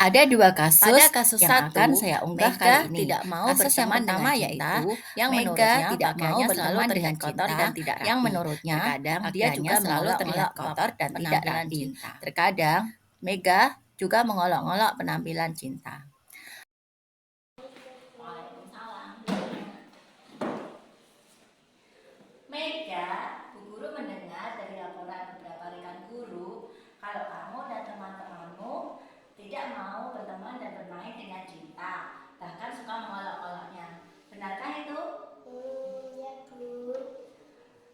Ada dua Pada kasus kasus yang satu, akan saya unggah Mega kali ini. tidak mau Kasus yang berteman pertama dengan yaitu Cinta, yang Mega menurutnya tidak mau pakaiannya selalu berteman dengan terlihat kotor Cinta, dan tidak yang rapi. menurutnya Terkadang dia pakaiannya juga selalu terlihat mengolok-olok kotor dan tidak penampilan rapi. Cinta. Terkadang Mega juga mengolok-olok penampilan Cinta. Mega, Bu Guru mendengar dari laporan beberapa rekan guru kalau kamu dan teman-temanmu tidak mau berteman dan bermain dengan Cinta, bahkan suka mengolok-oloknya. Benarkah itu? Ya Bu.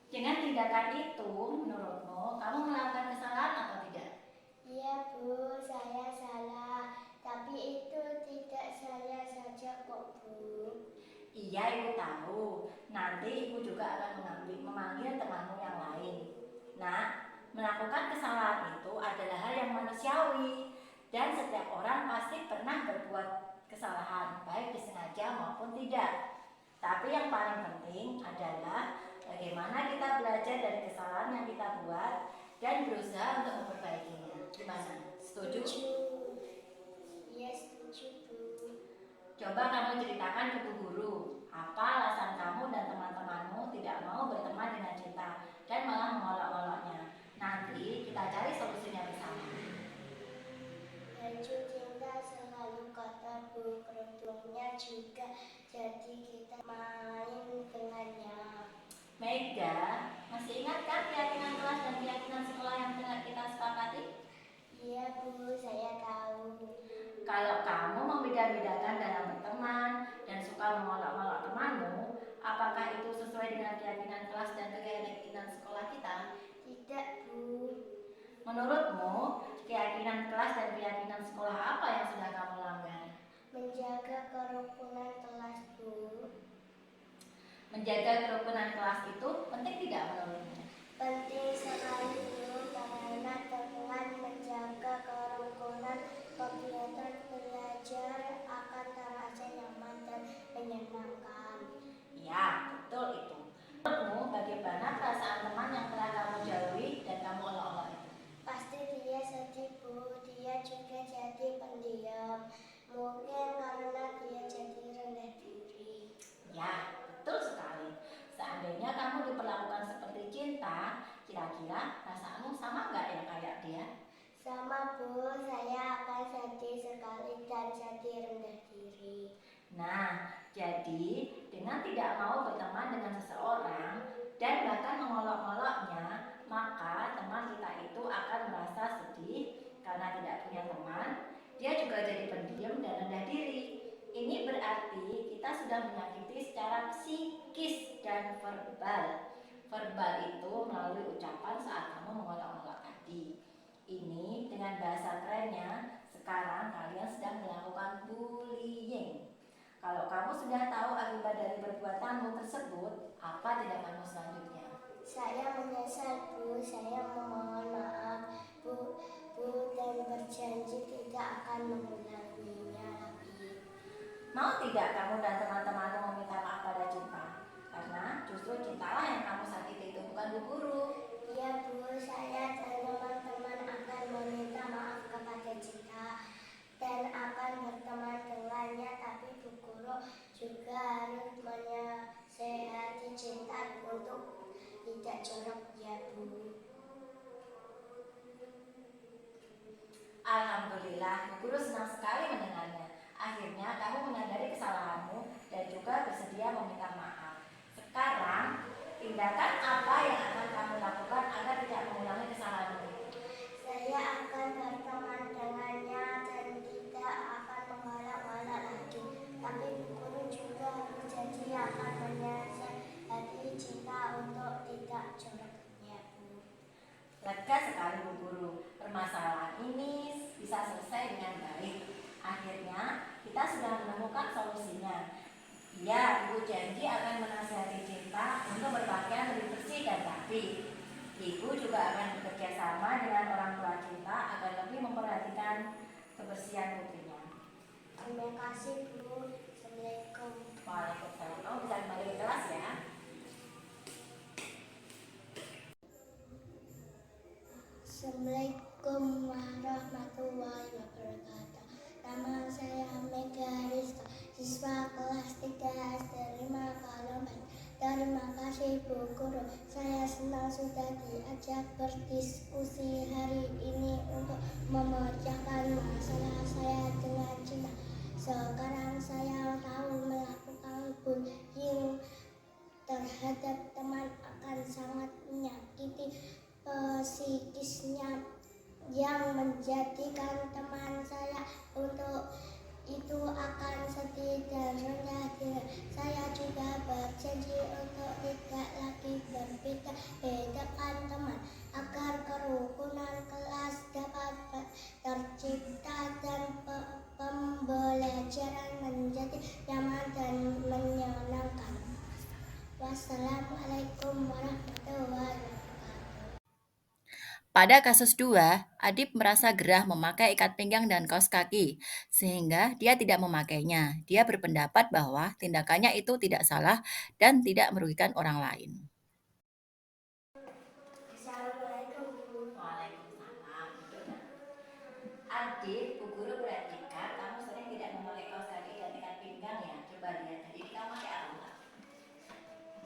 Dengan tindakan itu, menurutmu kamu melakukan kesalahan atau tidak? Iya Bu, saya salah. Tapi itu tidak saya saja kok Bu. Iya, Ibu tahu. Nanti Ibu juga akan memanggil temanmu yang lain. Nah, melakukan kesalahan itu adalah hal yang manusiawi dan setiap orang pasti pernah berbuat kesalahan, baik disengaja maupun tidak. Tapi yang paling penting adalah bagaimana kita belajar dari kesalahan yang kita buat dan berusaha untuk memperbaikinya. Gimana? Setuju? Iya setuju Bu. Coba kamu ceritakan ke Bu Guru, apa alasan kamu dan teman-temanmu tidak mau berteman dengan Cinta dan malah mengolok-oloknya. Nanti kita cari solusinya bersama. Baju Cinta selalu kotor Bu, kerudungnya juga, jadi kita main dengannya. Mega, masih ingat kan keyakinan kelas dan keyakinan sekolah yang telah kita sepakati? Iya Bu, saya tahu. Kalau kamu membeda-bedakan dalam berteman dan suka mengolok-olok temanmu, apakah itu sesuai dengan keyakinan kelas dan keyakinan sekolah kita? Tidak Bu. Menurutmu, keyakinan kelas dan keyakinan sekolah apa yang sudah kamu langgar? Menjaga kerukunan kelas Bu. Menjaga kerukunan kelas itu penting tidak menurutmu? Penting sekali Bu, karena dengan menjaga kerukunan kegiatan belajar akan terasa nyaman dan menyenangkan. Ya, betul itu. Menurutmu, bagaimana perasaan teman yang telah kamu jauhi dan kamu olok-olok itu? Pasti dia sedih Bu, dia juga jadi pendiam. Mungkin karena dia jadi rendah diri. Ya, betul sekali. Seandainya kamu diperlakukan seperti Cinta, kira-kira perasaanmu sama nggak ya kayak dia? Sama Bu, saya akan sedih sekali dan jadi rendah diri. Nah, jadi dengan tidak mau berteman dengan seseorang dan bahkan mengolok-oloknya, maka teman kita itu akan merasa sedih karena tidak punya teman. Dia juga jadi pendiam dan rendah diri. Ini berarti kita sudah menyakiti secara psikis dan verbal. Verbal itu melalui ucapan saat kamu mengolok-olok tadi. Ini dengan bahasa kerennya, sekarang kalian sedang melakukan bullying. Kalau kamu sudah tahu akibat dari perbuatanmu tersebut, apa tindakanmu selanjutnya? Saya menyesal Bu, saya memohon maaf Bu, dan berjanji tidak akan mengulanginya lagi. Mau tidak kamu dan teman-temanmu meminta maaf pada Cinta? Karena justru Cintalah yang kamu sakiti, itu bukan Bu Guru. Iya Bu, saya dan teman-teman akan meminta maaf kepada Cinta dan akan berteman dengannya, tapi Bu Guru juga harus menasehati Cinta untuk tidak jorok ya Bu. Alhamdulillah, Bu Guru senang sekali mendengarnya. Akhirnya kamu menyadari kesalahanmu dan juga bersedia meminta maaf. Sekarang, tindakan apa yang akan kamu lakukan agar tidak mengulangi kesalahanmu? Saya akan berteman dengannya dan tidak akan mengolok-olok lagi. Tapi Bu Guru juga berjanji akan menasehati Cinta untuk tidak jorok ya Bu. Lega sekali Bu Guru, permasalahan ini bisa selesai dengan baik. Akhirnya kita sudah menemukan solusinya. Ya, Ibu janji akan menasihati Cinta untuk berpakaian lebih bersih dan rapi. Ibu juga akan bekerja sama dengan orang tua Cinta agar lebih memperhatikan kebersihan putrinya. Terima kasih Bu. Assalamualaikum. Waalaikumsalam. Kamu bisa kembali ke kelas ya. Assalamualaikum warahmatullahi wabarakatuh. Nama saya Mega Rizka, siswa kelas 3 SD 5 Kalomban. Terima kasih Bu Guru, saya senang sudah diajak berdiskusi hari ini untuk memecahkan masalah saya dengan cinta. Sekarang saya tahu melakukan bullying terhadap teman akan sangat menyakiti psikisnya yang menjadikan teman saya untuk itu akan sedih dan rendah diri. Saya juga berjanji untuk tidak lagi berbeda-bedakan teman agar kerukunan kelas dapat tercipta dan pembelajaran menjadi nyaman dan menyenangkan. Wassalamualaikum warahmatullahi wabarakatuh. Pada kasus 2, Adib merasa gerah memakai ikat pinggang dan kaos kaki, sehingga dia tidak memakainya. Dia berpendapat bahwa tindakannya itu tidak salah dan tidak merugikan orang lain. Assalamualaikum Bu. Waalaikumsalam. Adib, Bu Guru beretika, kamu sering tidak memakai kaos kaki dan ikat pinggang ya? Coba lihat, jadi kamu pakai apa?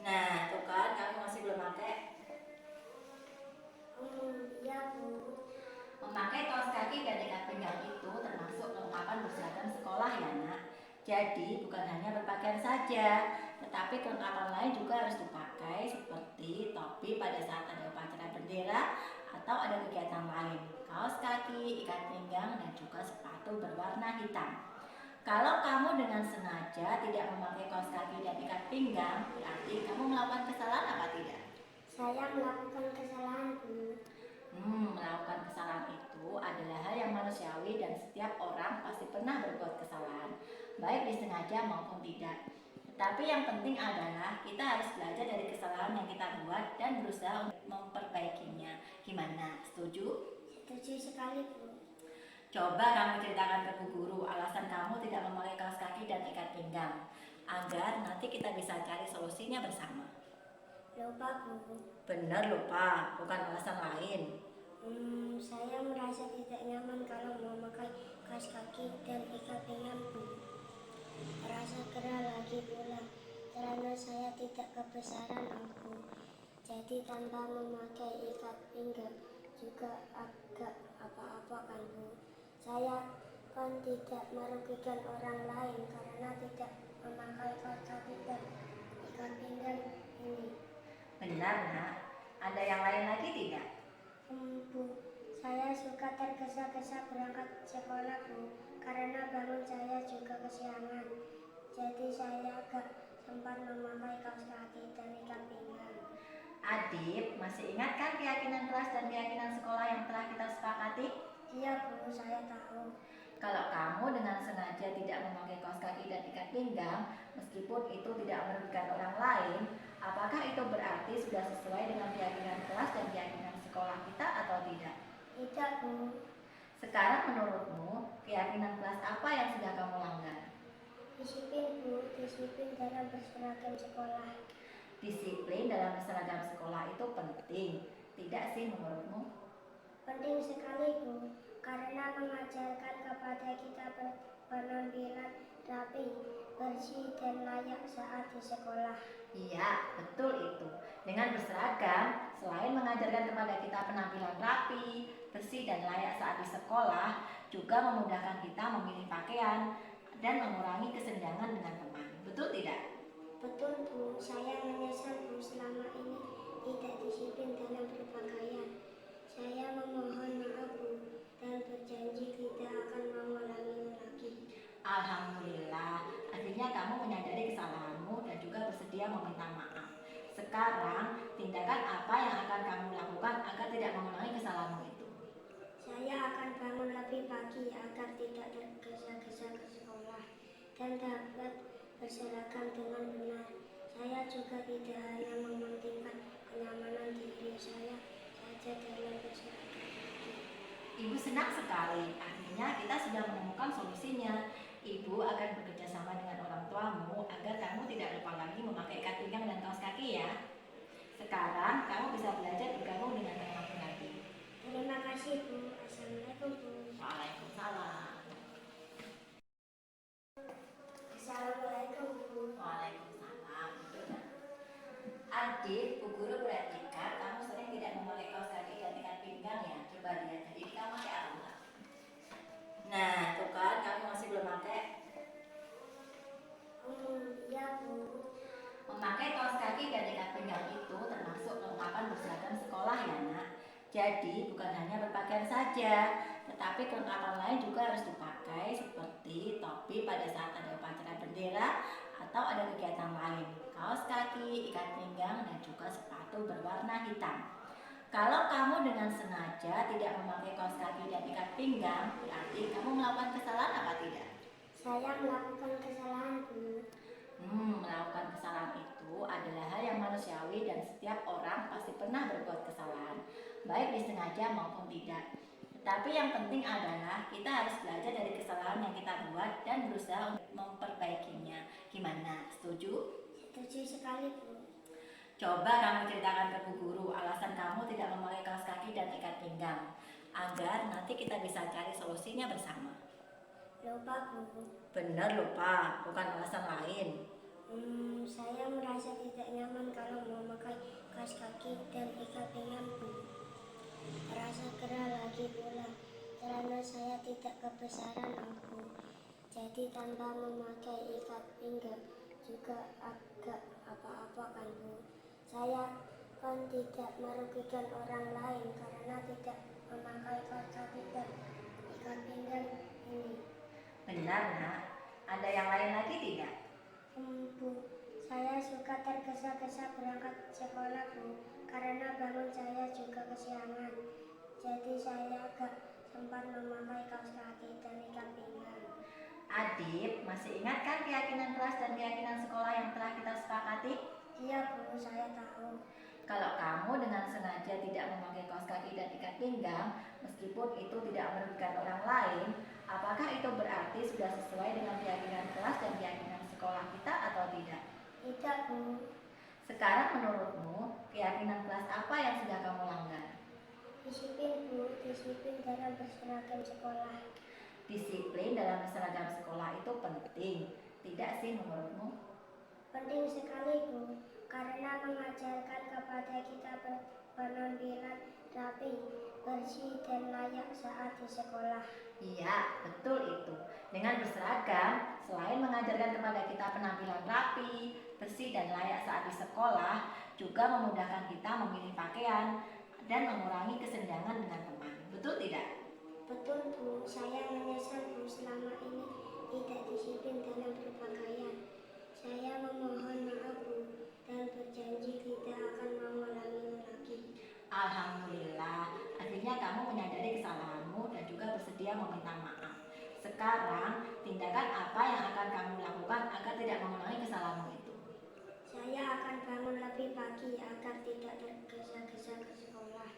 Nah, tuh kan, kamu masih belum pakai. Iya Bu. Memakai kaos kaki dan ikat pinggang itu termasuk kelengkapan berseragam sekolah ya nak. Jadi bukan hanya berpakaian saja, tetapi kelengkapan lain juga harus dipakai seperti topi pada saat ada upacara bendera atau ada kegiatan lain, kaos kaki, ikat pinggang, dan juga sepatu berwarna hitam. Kalau kamu dengan sengaja tidak memakai kaos kaki dan ikat pinggang, berarti kamu melakukan kesalahan apa tidak? Saya melakukan kesalahan Bu. Melakukan kesalahan itu adalah hal yang manusiawi dan setiap orang pasti pernah berbuat kesalahan, baik disengaja maupun tidak. Tetapi yang penting adalah kita harus belajar dari kesalahan yang kita buat dan berusaha untuk memperbaikinya. Gimana? Setuju? Setuju sekali Bu. Coba kamu ceritakan ke Bu Guru alasan kamu tidak memakai kaos kaki dan ikat pinggang, agar nanti kita bisa cari solusinya bersama. Lupa Bu. Benar lupa, bukan alasan lain. Saya merasa tidak nyaman kalau memakai kaos kaki dan ikat pinggang Bu. Merasa gerah lagi pula karena saya tidak kebesaran aku. Jadi tanpa memakai ikat pinggang juga agak apa-apa kan Bu. Saya kan tidak merugikan orang lain karena tidak memakai kaos kaki dan ikat pinggang ini. Benar nak, ada yang lain lagi tidak? Bu, saya suka tergesa-gesa berangkat sekolah Bu, karena bangun saya juga kesiangan. Jadi saya agak sempat memakai kaos kaki dan ikat pinggang. Adib, masih ingat kan keyakinan kelas dan keyakinan sekolah yang telah kita sepakati? Iya Bu, saya tahu. Kalau kamu dengan sengaja tidak memakai kaos kaki dan ikat pinggang, meskipun itu tidak merugikan orang lain, apakah itu berarti sudah sesuai dengan keyakinan kelas dan keyakinan sekolah kita atau tidak? Tidak Bu. Sekarang menurutmu, keyakinan kelas apa yang sudah kamu langgar? Disiplin Bu, disiplin dalam berseragam sekolah. Disiplin dalam berseragam sekolah itu penting, tidak sih menurutmu? Penting sekali Bu, karena mengajarkan kepada kita berpenampilan rapi, bersih dan layak saat di sekolah. Iya, betul itu. Dengan berseragam, selain mengajarkan kepada kita penampilan rapi, bersih dan layak saat di sekolah, juga memudahkan kita memilih pakaian dan mengurangi kesenjangan dengan teman. Betul tidak? Betul Bu, saya menyesal Bu selama ini tidak disiplin dalam berpakaian. Saya memohon maaf Bu dan berjanji tidak akan mengulanginya lagi. Alhamdulillah, akhirnya kamu menyadari kesalahanmu dan juga bersedia meminta maaf. Sekarang, tindakan apa yang akan kamu lakukan agar tidak mengulangi kesalahanmu itu? Saya akan bangun lebih pagi agar tidak tergesa-gesa ke sekolah dan dapat berseragam dengan benar. Saya juga tidak hanya mementingkan kenyamanan diri saya saja dalam berseragam. Ibu senang sekali, akhirnya kita sudah menemukan solusinya. Ibu akan bekerja sama dengan orang tuamu agar kamu tidak lupa lagi memakai ikat pinggang dan kaos kaki ya. Sekarang kamu bisa belajar bergabung dengan teman-teman lagi. Terima kasih Bu. Assalamualaikum Bu. Waalaikumsalam. Adik, Bu Guru perhatikan kamu sering tidak memakai kaos kaki dan ikat pinggang ya. Coba lihat, jadi kamu pakai apa? Nah, tuh kan kamu masih belum pakai. Iya, Bu. Memakai kaos kaki dan ikat pinggang itu termasuk kelengkapan berseragam sekolah ya nak. Jadi bukan hanya berpakaian saja, tetapi kelengkapan lain juga harus dipakai seperti topi pada saat ada upacara bendera atau ada kegiatan lain, kaos kaki, ikat pinggang, dan juga sepatu berwarna hitam. Kalau kamu dengan sengaja tidak memakai kaos kaki dan ikat pinggang, berarti kamu melakukan kesalahan apa tidak? Saya melakukan kesalahan, Bu. Melakukan kesalahan itu adalah hal yang manusiawi dan setiap orang pasti pernah berbuat kesalahan, baik disengaja maupun tidak. Tetapi yang penting adalah kita harus belajar dari kesalahan yang kita buat dan berusaha untuk memperbaikinya. Gimana? Setuju? Setuju sekali, Bu. Coba kamu ceritakan ke Bu Guru alasan kamu tidak memakai kaos kaki dan ikat pinggang, agar nanti kita bisa cari solusinya bersama. Lupa, Bu. Benar lupa, bukan alasan lain. Saya merasa tidak nyaman kalau memakai kaos kaki dan ikat pinggang, Bu. Rasa gerah lagi pula, karena saya tidak kebesaran aku. Jadi tanpa memakai ikat pinggang juga agak apa-apa kan, Bu. Saya kan tidak merugikan orang lain karena tidak memakai kaos kaki dan ikat pinggang ini. Benar nak, ada yang lain lagi tidak? Bu, saya suka tergesa-gesa berangkat sekolah, Bu, karena bangun saya juga kesiangan. Jadi saya agak sempat memakai kaos kaki dan ikat pinggang. Adib, masih ingat kan keyakinan kelas dan keyakinan sekolah yang telah kita sepakati? Iya, Bu, saya tahu. Kalau kamu dengan sengaja tidak memakai kaos kaki dan ikat pinggang, meskipun itu tidak merugikan orang lain, apakah itu berarti sudah sesuai dengan keyakinan kelas dan keyakinan sekolah kita atau tidak? Tidak, Bu. Sekarang menurutmu, keyakinan kelas apa yang sudah kamu langgar? Disiplin, Bu, disiplin dalam berseragam sekolah. Disiplin dalam berseragam sekolah itu penting, tidak sih menurutmu? Penting sekali, Bu, karena mengajarkan kepada kita penampilan rapi, bersih, dan layak saat di sekolah. Iya, betul itu. Dengan berseragam, selain mengajarkan kepada kita penampilan rapi, bersih, dan layak saat di sekolah, juga memudahkan kita memilih pakaian dan mengurangi kesenjangan dengan teman. Betul tidak? Betul, Bu. Saya menyesal, Bu, selama ini tidak disiplin dalam berpakaian. Saya memohon maaf, Bu, dan berjanji tidak akan mengulanginya lagi. Alhamdulillah, akhirnya kamu menyadari kesalahanmu dan juga bersedia meminta maaf. Sekarang, tindakan apa yang akan kamu lakukan agar tidak mengulangi kesalahanmu itu? Saya akan bangun lebih pagi agar tidak tergesa-gesa ke sekolah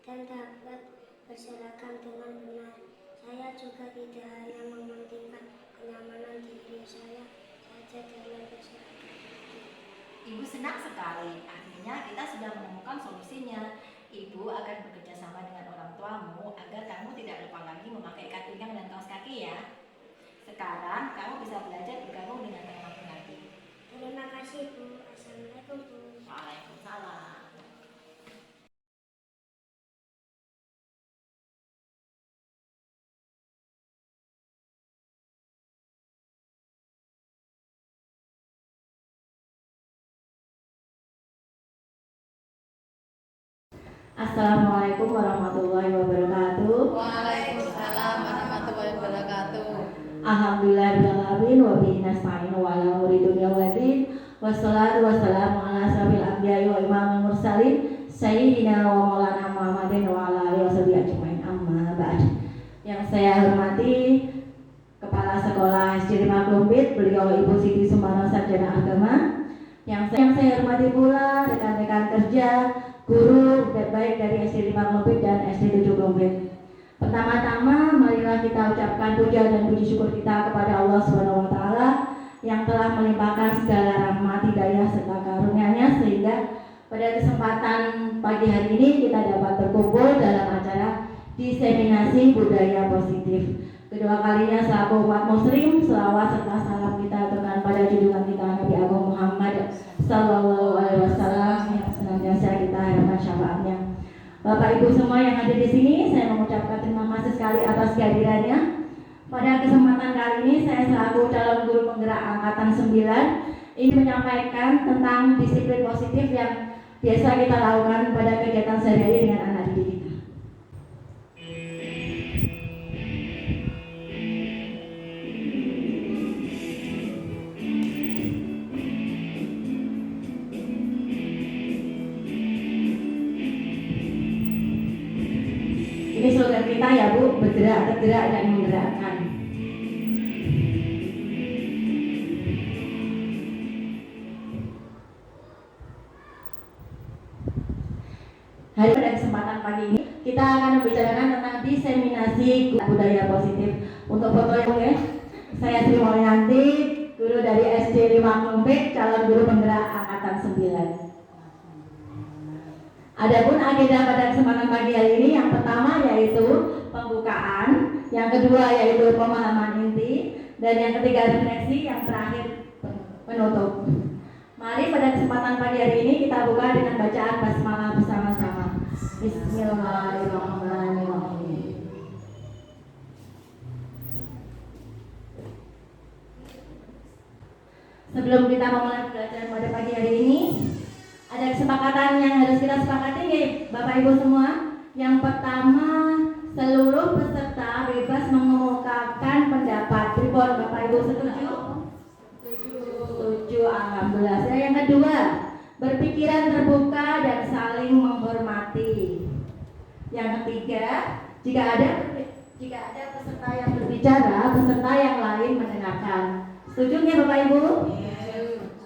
dan dapat berseragam dengan benar. Saya juga tidak hanya mementingkan kenyamanan diri saya saja dalam berseragam. Ibu senang sekali, akhirnya kita sudah menemukan solusinya. Ibu akan bekerja sama dengan orang tuamu agar kamu tidak lupa lagi memakai ikat pinggang dan kaos kaki ya. Sekarang kamu bisa belajar bergabung dengan teman-teman lagi. Terima kasih, Bu. Assalamualaikum, Bu. Waalaikumsalam. Assalamualaikum warahmatullahi wabarakatuh. Waalaikumsalam warahmatullahi wabarakatuh. Alhamdulillahirrahmanirrahim wa bihi nasta'inu wa ala umuri dunya waddin. Wassalatu wassalamu ala asrofil anbiya'i wa imamil mursalin sayyidina wa maulana Muhammadin wa ala alihi washabihi ajmain. Amma ba'd. Yang saya hormati Kepala Sekolah SD 5 Klumpit, beliau Ibu Siti Sumarno Sarjana Agama. Yang saya hormati pula rekan-rekan kerja, guru baik dari SD 5 Klumpit dan SD 7 Klumpit. Pertama-tama marilah kita ucapkan puja dan puji syukur kita kepada Allah Subhanahu wa taala yang telah melimpahkan segala rahmat, hidayah serta karunia-Nya sehingga pada kesempatan pagi hari ini kita dapat berkumpul dalam acara diseminasi budaya positif. Kedua kalinya selaku umat muslim, selawat serta salam kita aturkan pada junjungan kita Nabi Agung Muhammad sallallahu alaihi wasallam Bapak Ibu semua yang ada di sini, saya mengucapkan terima kasih sekali atas kehadirannya. Pada kesempatan kali ini saya selaku calon guru penggerak angkatan 9 ingin menyampaikan tentang disiplin positif yang biasa kita lakukan pada kegiatan sehari-hari dengan anak didik kita. Ini slogan kita ya Bu, bergerak, tergerak, dan menggerakkan. Hari pada kesempatan pagi ini kita akan membicarakan tentang diseminasi budaya positif. Untuk foto yang saya Sri Mulyanti, guru dari SD 5 P, calon guru penggerak angkatan 9. Adapun agenda pada kesempatan pagi hari ini yang pertama yaitu pembukaan, yang kedua yaitu pemahaman inti, dan yang ketiga refleksi, yang terakhir penutup. Mari pada kesempatan pagi hari ini kita buka dengan bacaan basmalah bersama-sama. Bismillahirrahmanirrahim. Sebelum kita memulai pelajaran pada pagi hari ini, ada kesepakatan yang harus kita sepakati nih, Bapak Ibu semua. Yang pertama, seluruh peserta bebas mengemukakan pendapat. Pripun Bapak Ibu, setuju? Setuju, alhamdulillah. Yang kedua, berpikiran terbuka dan saling menghormati. Yang ketiga, jika ada peserta yang berbicara, peserta yang lain mendengarkan. Setuju nggak Bapak Ibu?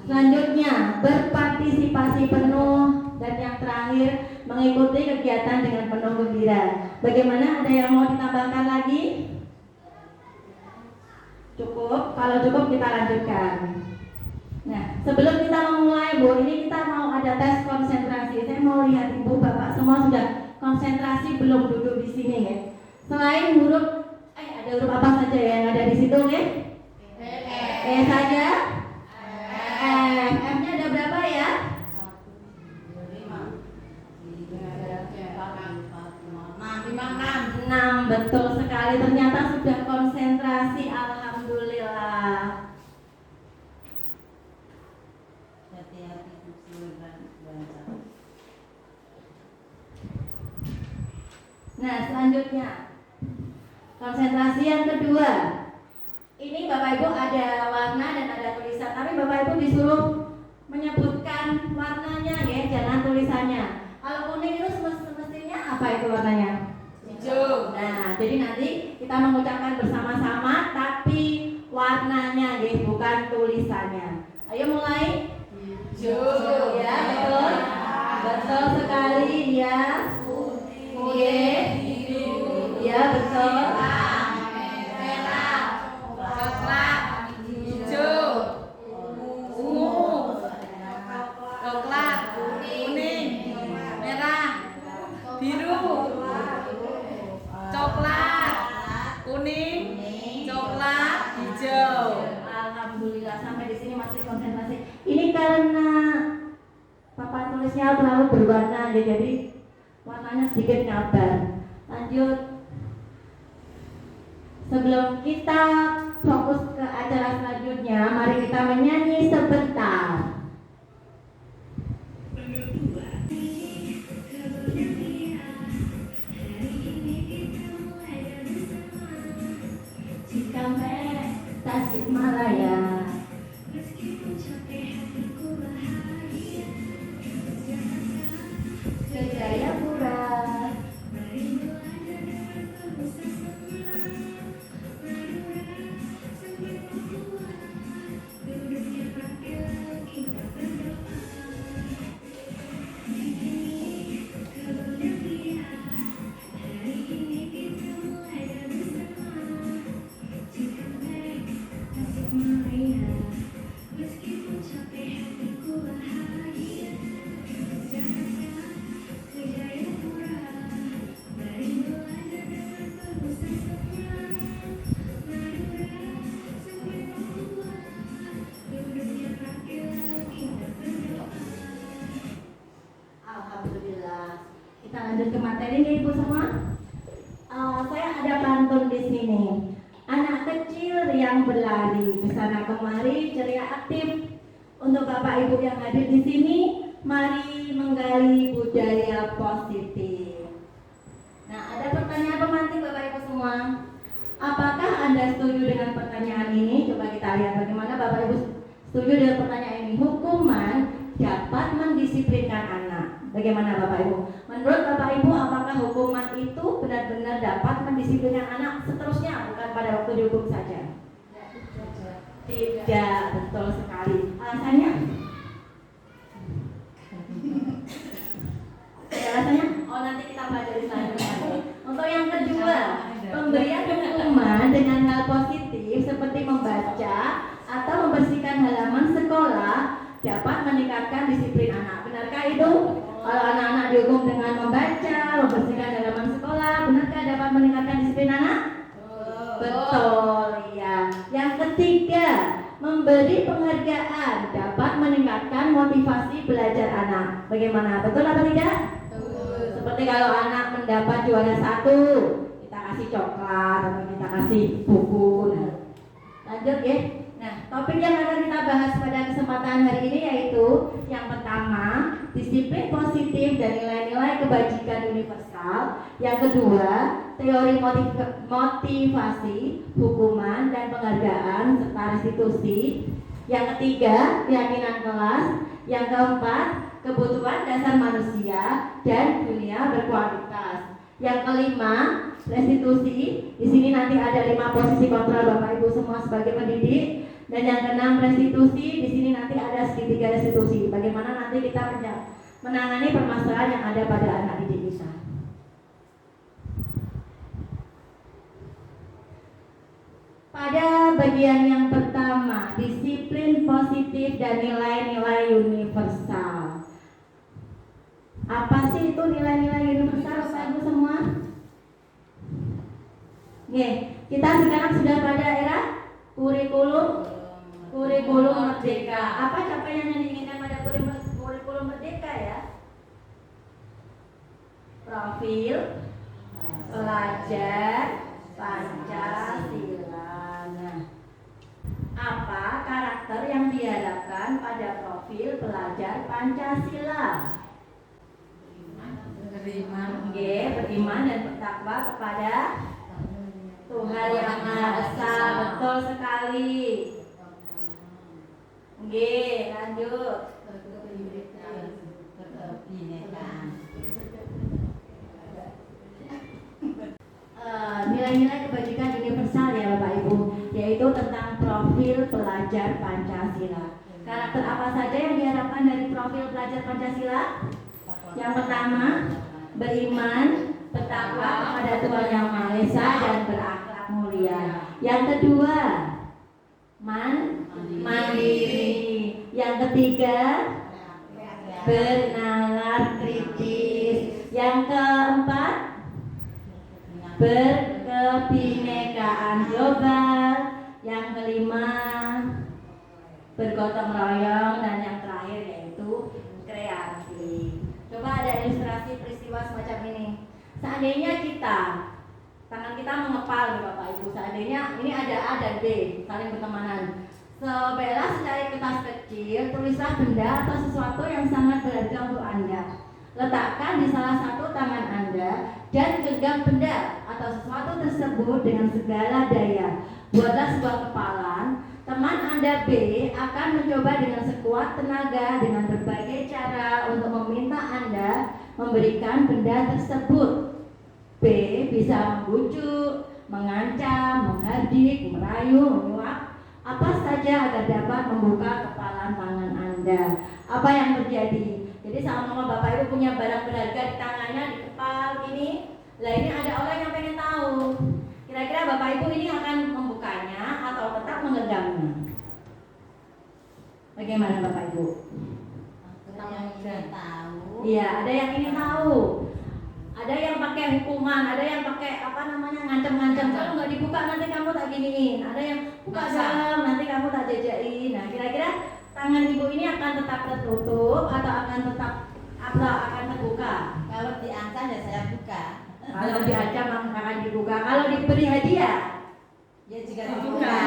Selanjutnya, berpartisipasi penuh, dan yang terakhir mengikuti kegiatan dengan penuh gembira. Bagaimana, ada yang mau ditambahkan lagi? Cukup? Kalau cukup kita lanjutkan. Nah, sebelum kita memulai Bu, ini kita mau ada tes konsentrasi. Saya mau lihat Ibu Bapak semua sudah konsentrasi belum duduk di sini ya. Selain huruf ada huruf apa saja yang ada di situ ya? E saja. F-nya ada berapa ya? 6, betul sekali. Ternyata sudah konsentrasi, alhamdulillah. Nah, selanjutnya konsentrasi yang kedua. Ini Bapak Ibu ada warna dan ada tulisan, tapi Bapak Ibu disuruh menyebutkan warnanya ya, jangan tulisannya. Kalau kuning itu semestinya apa itu warnanya? Hijau. Nah, jadi nanti kita mengucapkan bersama-sama, tapi warnanya ya, bukan tulisannya. Ayo mulai. Hijau. Ya, betul. Betul sekali ya. Biru. Ya, betul. Alhamdulillah, sampai di sini masih konsentrasi. Ini karena papan tulisnya terlalu berwarna ya, jadi warnanya sedikit ngabar. Lanjut. Sebelum kita fokus ke acara selanjutnya, mari kita menyanyi sebentar. Tasikmalaya. Ke Jayapura. Kita lanjut ke materi nih Ibu semua. Saya ada pantun di sini. Anak kecil yang berlari ke sana kemari ceria aktif. Untuk Bapak Ibu yang hadir di sini, mari menggali budaya positif. Nah, ada pertanyaan pemantik Bapak Ibu semua. Apakah Anda setuju dengan pertanyaan ini? Coba kita lihat bagaimana Bapak Ibu setuju dengan pertanyaan ini. Hukuman dapat mendisiplinkan anak. Bagaimana Bapak Ibu? Menurut Bapak Ibu, apakah hukuman itu benar-benar dapat mendisiplinkan anak seterusnya, bukan pada waktu dihukum saja? Tidak, betul sekali. Alasannya? Alasannya? Oh, nanti kita pelajari selanjutnya. Untuk yang kedua, pemberian hukuman dengan hal positif seperti membaca atau membersihkan halaman sekolah dapat meningkatkan disiplin anak. Benarkah itu? Kalau anak-anak dihukum dengan membaca, membersihkan halaman sekolah, benarkah dapat meningkatkan disiplin anak? Betul, ya. Yang ketiga, memberi penghargaan dapat meningkatkan motivasi belajar anak. Bagaimana? Betul atau tidak? Seperti kalau anak mendapat juara 1, kita kasih coklat atau kita kasih buku. Nah, lanjut ya. Nah, topik yang akan kita bahas pada kesempatan hari ini yaitu yang pertama, disiplin positif dan nilai-nilai kebajikan universal. Yang kedua, teori motivasi, hukuman dan penghargaan serta restitusi. Yang ketiga, keyakinan kelas. Yang keempat, kebutuhan dasar manusia dan dunia berkualitas. Yang kelima, restitusi. Di sini nanti ada 5 posisi kontrol Bapak Ibu semua sebagai pendidik. Dan yang keenam, restitusi. Di sini nanti ada segitiga restitusi. Bagaimana nanti kita menangani permasalahan yang ada pada anak didik kita. Pada bagian yang pertama, disiplin positif dan nilai-nilai universal. Apa sih itu nilai-nilai universal Bapak Ibu semua? Oke, kita sekarang sudah pada era kurikulum merdeka. Apa capaian yang diinginkan pada kurikulum merdeka ya? Profil pelajar Pancasila. Nah, apa karakter yang diharapkan pada profil pelajar Pancasila? Beriman dan bertakwa kepada Tuhan Yang Maha Esa. Betul sekali. Lanjut. Nilai-nilai kebajikan universal ya Bapak Ibu, yaitu tentang profil pelajar Pancasila. Karakter apa saja yang diharapkan dari profil pelajar Pancasila? Yang pertama, beriman, bertakwa kepada Tuhan Yang Maha Esa dan berakhlak mulia. Yang kedua, mandiri. Yang ketiga, bernalar kritis. Yang keempat, berkebinekaan global. Yang kelima, bergotong royong. Dan yang terakhir yaitu kreatif. Coba ada ilustrasi peristiwa semacam ini. Seandainya tangan kita mengepal nih Bapak Ibu. Seandainya ini ada A dan B saling bertemanan. Sebelah secari kertas kecil, tulislah benda atau sesuatu yang sangat berharga untuk Anda. Letakkan di salah satu tangan Anda dan genggam benda atau sesuatu tersebut dengan segala daya. Buatlah sebuah kepalan. Teman Anda B akan mencoba dengan sekuat tenaga dengan berbagai cara untuk meminta Anda memberikan benda tersebut. B bisa membujuk, mengancam, menghardik, merayu, menyuap, apa saja agar dapat membuka kepalan tangan Anda. Apa yang terjadi? Jadi sama-sama Bapak Ibu punya barang berharga di tangannya, di kepal gini. Lah ini ada orang yang pengen tahu. Kira-kira Bapak Ibu ini akan membukanya atau tetap menggenggamnya? Bagaimana Bapak Ibu? Tetap ingin tahu. Iya, ada yang ingin tahu. Ada yang pakai hukuman, ada yang pakai ngancam-ngancam. Kalau nggak dibuka nanti kamu tak giniin. Ada yang buka dalam, nanti kamu tak jajain. Nah, kira-kira tangan ibu ini akan tetap tertutup atau akan terbuka? Kalau diangkat saja saya buka. Kalau diancam akan dibuka. Kalau diberi hadiah, Ya juga dibuka.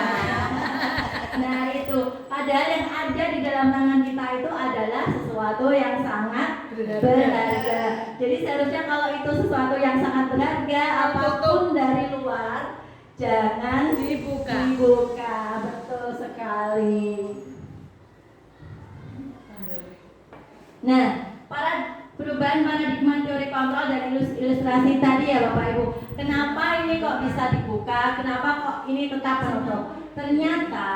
nah itu. Padahal yang ada di dalam tangan kita itu adalah sesuatu yang sangat berharga. Jadi seharusnya kalau itu sesuatu yang sangat berharga, apapun dari luar, jangan dibuka. Betul sekali. Nah, perubahan paradigma teori kontrol dan ilustrasi tadi ya Bapak Ibu. Kenapa ini kok bisa dibuka? Kenapa kok ini tetap penutup? Ternyata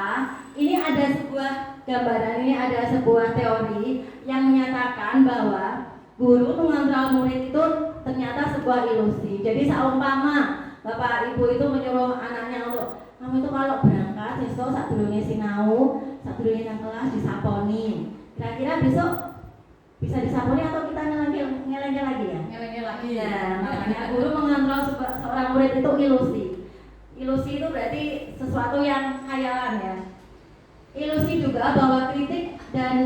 ini ada sebuah gambaran, ini ada sebuah teori yang menyatakan bahwa guru mengontrol murid itu ternyata sebuah ilusi. Jadi seumpama Bapak Ibu itu menyuruh anaknya untuk kamu itu kalau berangkat besok sadurunge sinau, sadurunge nang kelas disaponi. Kira-kira besok bisa disaponi atau kita ngelengkel lagi ya? Ngelengkel lagi. Nah, makanya guru mengontrol seorang murid itu ilusi. Ilusi itu berarti sesuatu yang khayalan ya. Ilusi juga bahwa kritik dan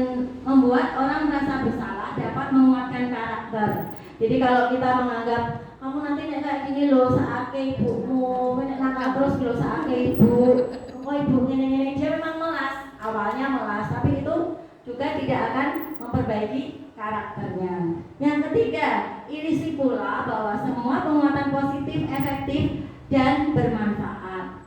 membuat orang merasa bersalah dapat menguatkan karakter. Jadi kalau kita menganggap kamu nanti kayak gini loh, saake ibumu, nakal terus loh saake ibu, kok ibu gini dia memang melas, awalnya melas, tapi itu juga tidak akan memperbaiki karakternya. Yang ketiga, ilusi pula bahwa semua penguatan positif efektif dan bermanfaat.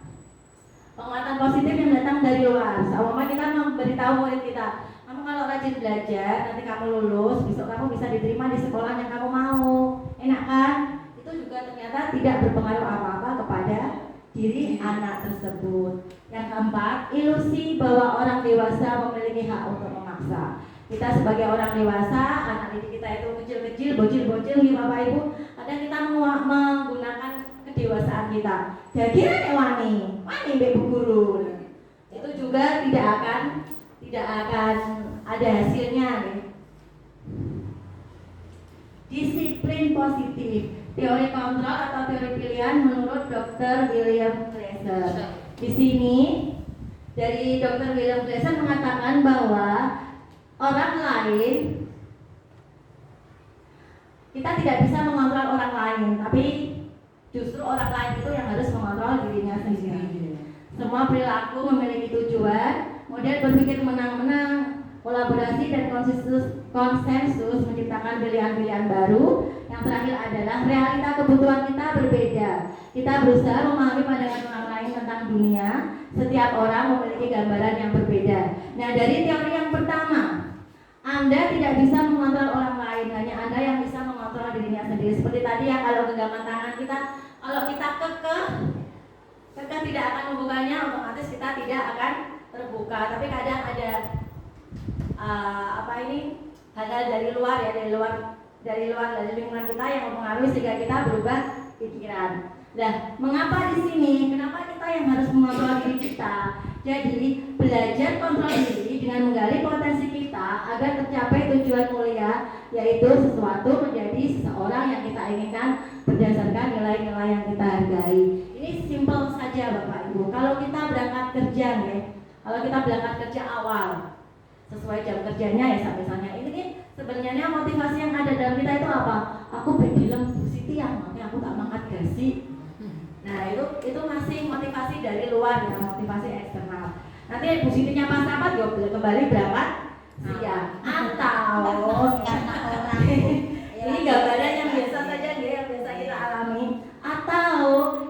Penguatan positif yang datang dari luar. Seumpama kita memberitahu murid kita, kamu kalau rajin belajar, nanti kamu lulus, besok kamu bisa diterima di sekolah yang kamu mau. Enak kan? Itu juga ternyata tidak berpengaruh apa-apa kepada diri anak tersebut. Yang keempat, ilusi bahwa orang dewasa memiliki hak untuk memaksa. Kita sebagai orang dewasa, anak didik kita itu kecil-kecil, bocil-bocil nih Bapak Ibu, kadang kita menggunakan kedewasaan kita. Jadi wani Mbak Bu Guru. Itu juga tidak akan ada hasilnya nih. Disiplin positif, teori kontrol atau teori pilihan menurut Dr. William Glasser. Di sini dari Dr. William Glasser mengatakan bahwa orang lain, kita tidak bisa mengontrol orang lain, tapi justru orang lain itu yang harus mengontrol dirinya sendiri. Semua perilaku memiliki tujuan, model berpikir menang-menang, kolaborasi dan konsensus menciptakan pilihan-pilihan baru. Yang terakhir adalah realita kebutuhan kita berbeda. Kita berusaha memahami pandangan orang lain tentang dunia. Setiap orang memiliki gambaran yang berbeda. Nah, dari teori yang pertama, Anda tidak bisa mengontrol orang lain, hanya Anda yang bisa mengontrol dirinya sendiri. Seperti tadi ya, kalau genggaman tangan kita, kalau kita kekeh tidak akan membukanya, otomatis kita tidak akan terbuka. Tapi kadang ada hal-hal dari luar ya, dari lingkungan kita yang mempengaruhi sehingga kita berubah pikiran. Nah, mengapa di sini? Kenapa kita yang harus mengontrol diri kita? Jadi, belajar kontrol diri dengan menggali potensi kita agar tercapai tujuan mulia, yaitu sesuatu menjadi seseorang yang kita inginkan berdasarkan nilai-nilai yang kita hargai. Ini simpel saja Bapak Ibu. Kalau kita berangkat kerja nih, kalau kita berangkat kerja awal sesuai jam kerjanya ya, misalnya ini sebenarnya motivasi yang ada dalam kita itu apa? Aku berbilang Bu Siti yang makanya aku tak mangkat gaji. Nah itu masih motivasi dari luar ya, motivasi eksternal. Nanti Bu Sitinya pas rapat ya kembali berangkat siang. Atau Karena orang ini gambaran yang biasa saja yang biasa kita alami. Atau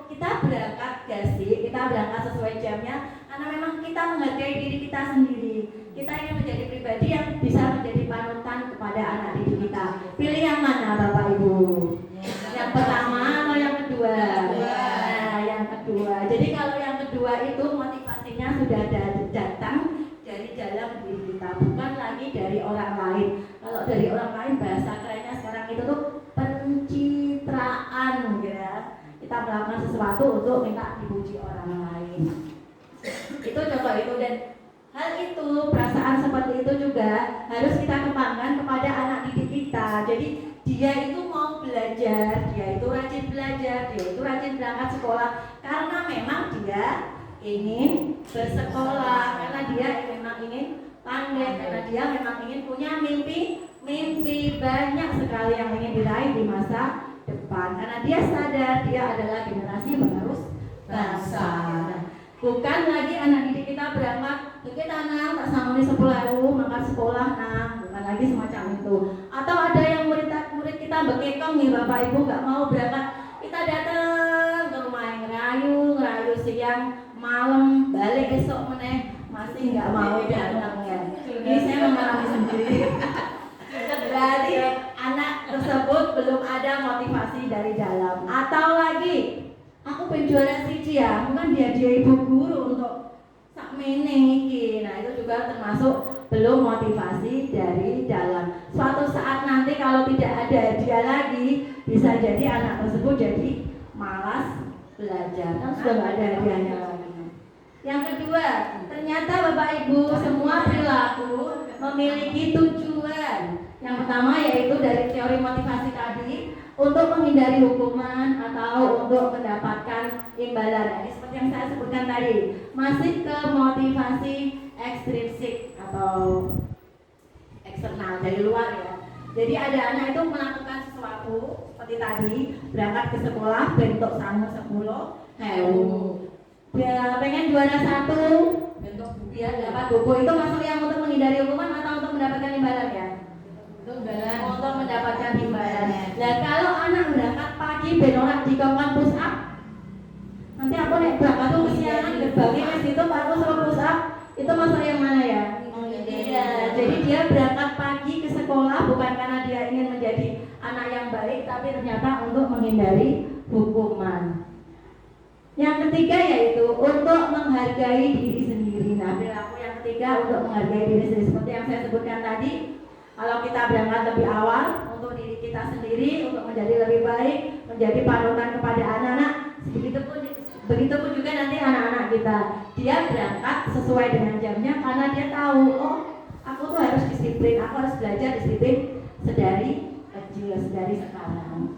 kita berangkat gaji, kita berangkat sesuai jamnya karena memang kita menghargai diri kita sendiri. Kita ingin menjadi pribadi yang bisa menjadi panutan kepada anak didik kita. Pilih yang mana Bapak Ibu? Yang pertama atau yang kedua? Nah, yang kedua. Jadi kalau yang kedua itu motivasinya sudah datang dari dalam diri kita, bukan lagi dari orang lain. Kalau dari orang lain, bahasa kerennya sekarang itu tuh pencitraan ya. Kita melakukan sesuatu untuk minta dipuji orang lain. Itu contoh itu, dan hal itu, perasaan seperti itu juga harus kita kembangkan kepada anak didik kita. Jadi dia itu mau belajar, dia itu rajin belajar, dia itu rajin berangkat sekolah karena memang dia ingin bersekolah, karena dia memang ingin pandai, karena dia memang ingin punya mimpi mimpi banyak sekali yang ingin diraih di masa depan, karena dia sadar dia adalah generasi penerus bangsa. Bukan lagi anak didik kita berangkat, kita anak tak sanggup 10.000 maka sekolah nah, bukan lagi semacam itu. Atau ada yang murid kita bekekong nih Bapak Ibu nggak mau berangkat, kita datang ke rumah yang ngerayu siang malam balik esok meneh masih nggak mau datang ya. Ini saya mengalami sendiri. Berarti anak tersebut belum ada motivasi dari dalam. Atau lagi aku pengen juara siji ya, mungkin dia ibu guru untuk sak meneng iki. Nah, itu juga termasuk belum motivasi dari dalam. Suatu saat nanti kalau tidak ada hadiah lagi, bisa jadi anak tersebut jadi malas belajar. Kan sudah nggak ada hadiahnya lagi. Yang kedua, ternyata Bapak Ibu semua perilaku memiliki tujuan. Yang pertama yaitu dari teori motivasi tadi, untuk menghindari hukuman atau untuk mendapatkan imbalan. Ini seperti yang saya sebutkan tadi, masih ke motivasi ekstrinsik atau eksternal dari luar ya. Jadi ada anak itu melakukan sesuatu seperti tadi, berangkat ke sekolah bentuk sangu 10.000. Dia pengen juara 1 bentuk buku ya, dapat buku. Itu masuk yang untuk menghindari hukuman atau untuk mendapatkan imbalan ya? Untuk mendapatkan imbalan. Nah, kalau anak berangkat pagi ben ora dikongkon push up, nanti aku nek berangkat tuh kesiangan berbagi wis itu aku suruh push up, itu masuk yang mana ya? Iya, jadi dia berangkat pagi ke sekolah bukan karena dia ingin menjadi anak yang baik, tapi ternyata untuk menghindari hukuman. Yang ketiga yaitu untuk menghargai diri sendiri. Nah, perilaku yang ketiga untuk menghargai diri sendiri seperti yang saya sebutkan tadi. Kalau kita berangkat lebih awal untuk diri kita sendiri, untuk menjadi lebih baik, menjadi panutan kepada anak-anak, begitupun juga nanti anak-anak kita. Dia berangkat sesuai dengan jamnya karena dia tahu, oh aku tuh harus disiplin, aku harus belajar disiplin sedari kecil, sedari sekarang.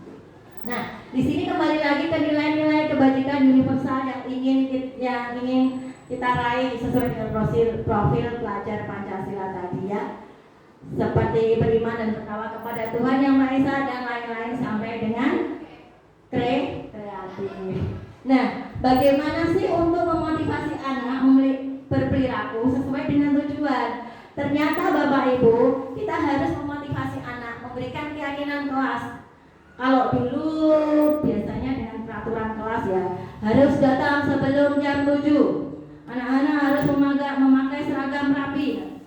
Nah, di sini kembali lagi ke nilai-nilai kebajikan universal yang ingin kita raih sesuai dengan profil pelajar Pancasila tadi ya. Seperti beriman dan bertakwa kepada Tuhan Yang Maha Esa dan lain-lain sampai dengan kreatif. Nah, bagaimana sih untuk memotivasi anak berperilaku sesuai dengan tujuan? Ternyata Bapak Ibu, kita harus memotivasi anak memberikan keyakinan kelas. Kalau dulu biasanya dengan peraturan kelas ya, harus datang sebelum jam 7. Anak-anak harus memakai seragam rapi.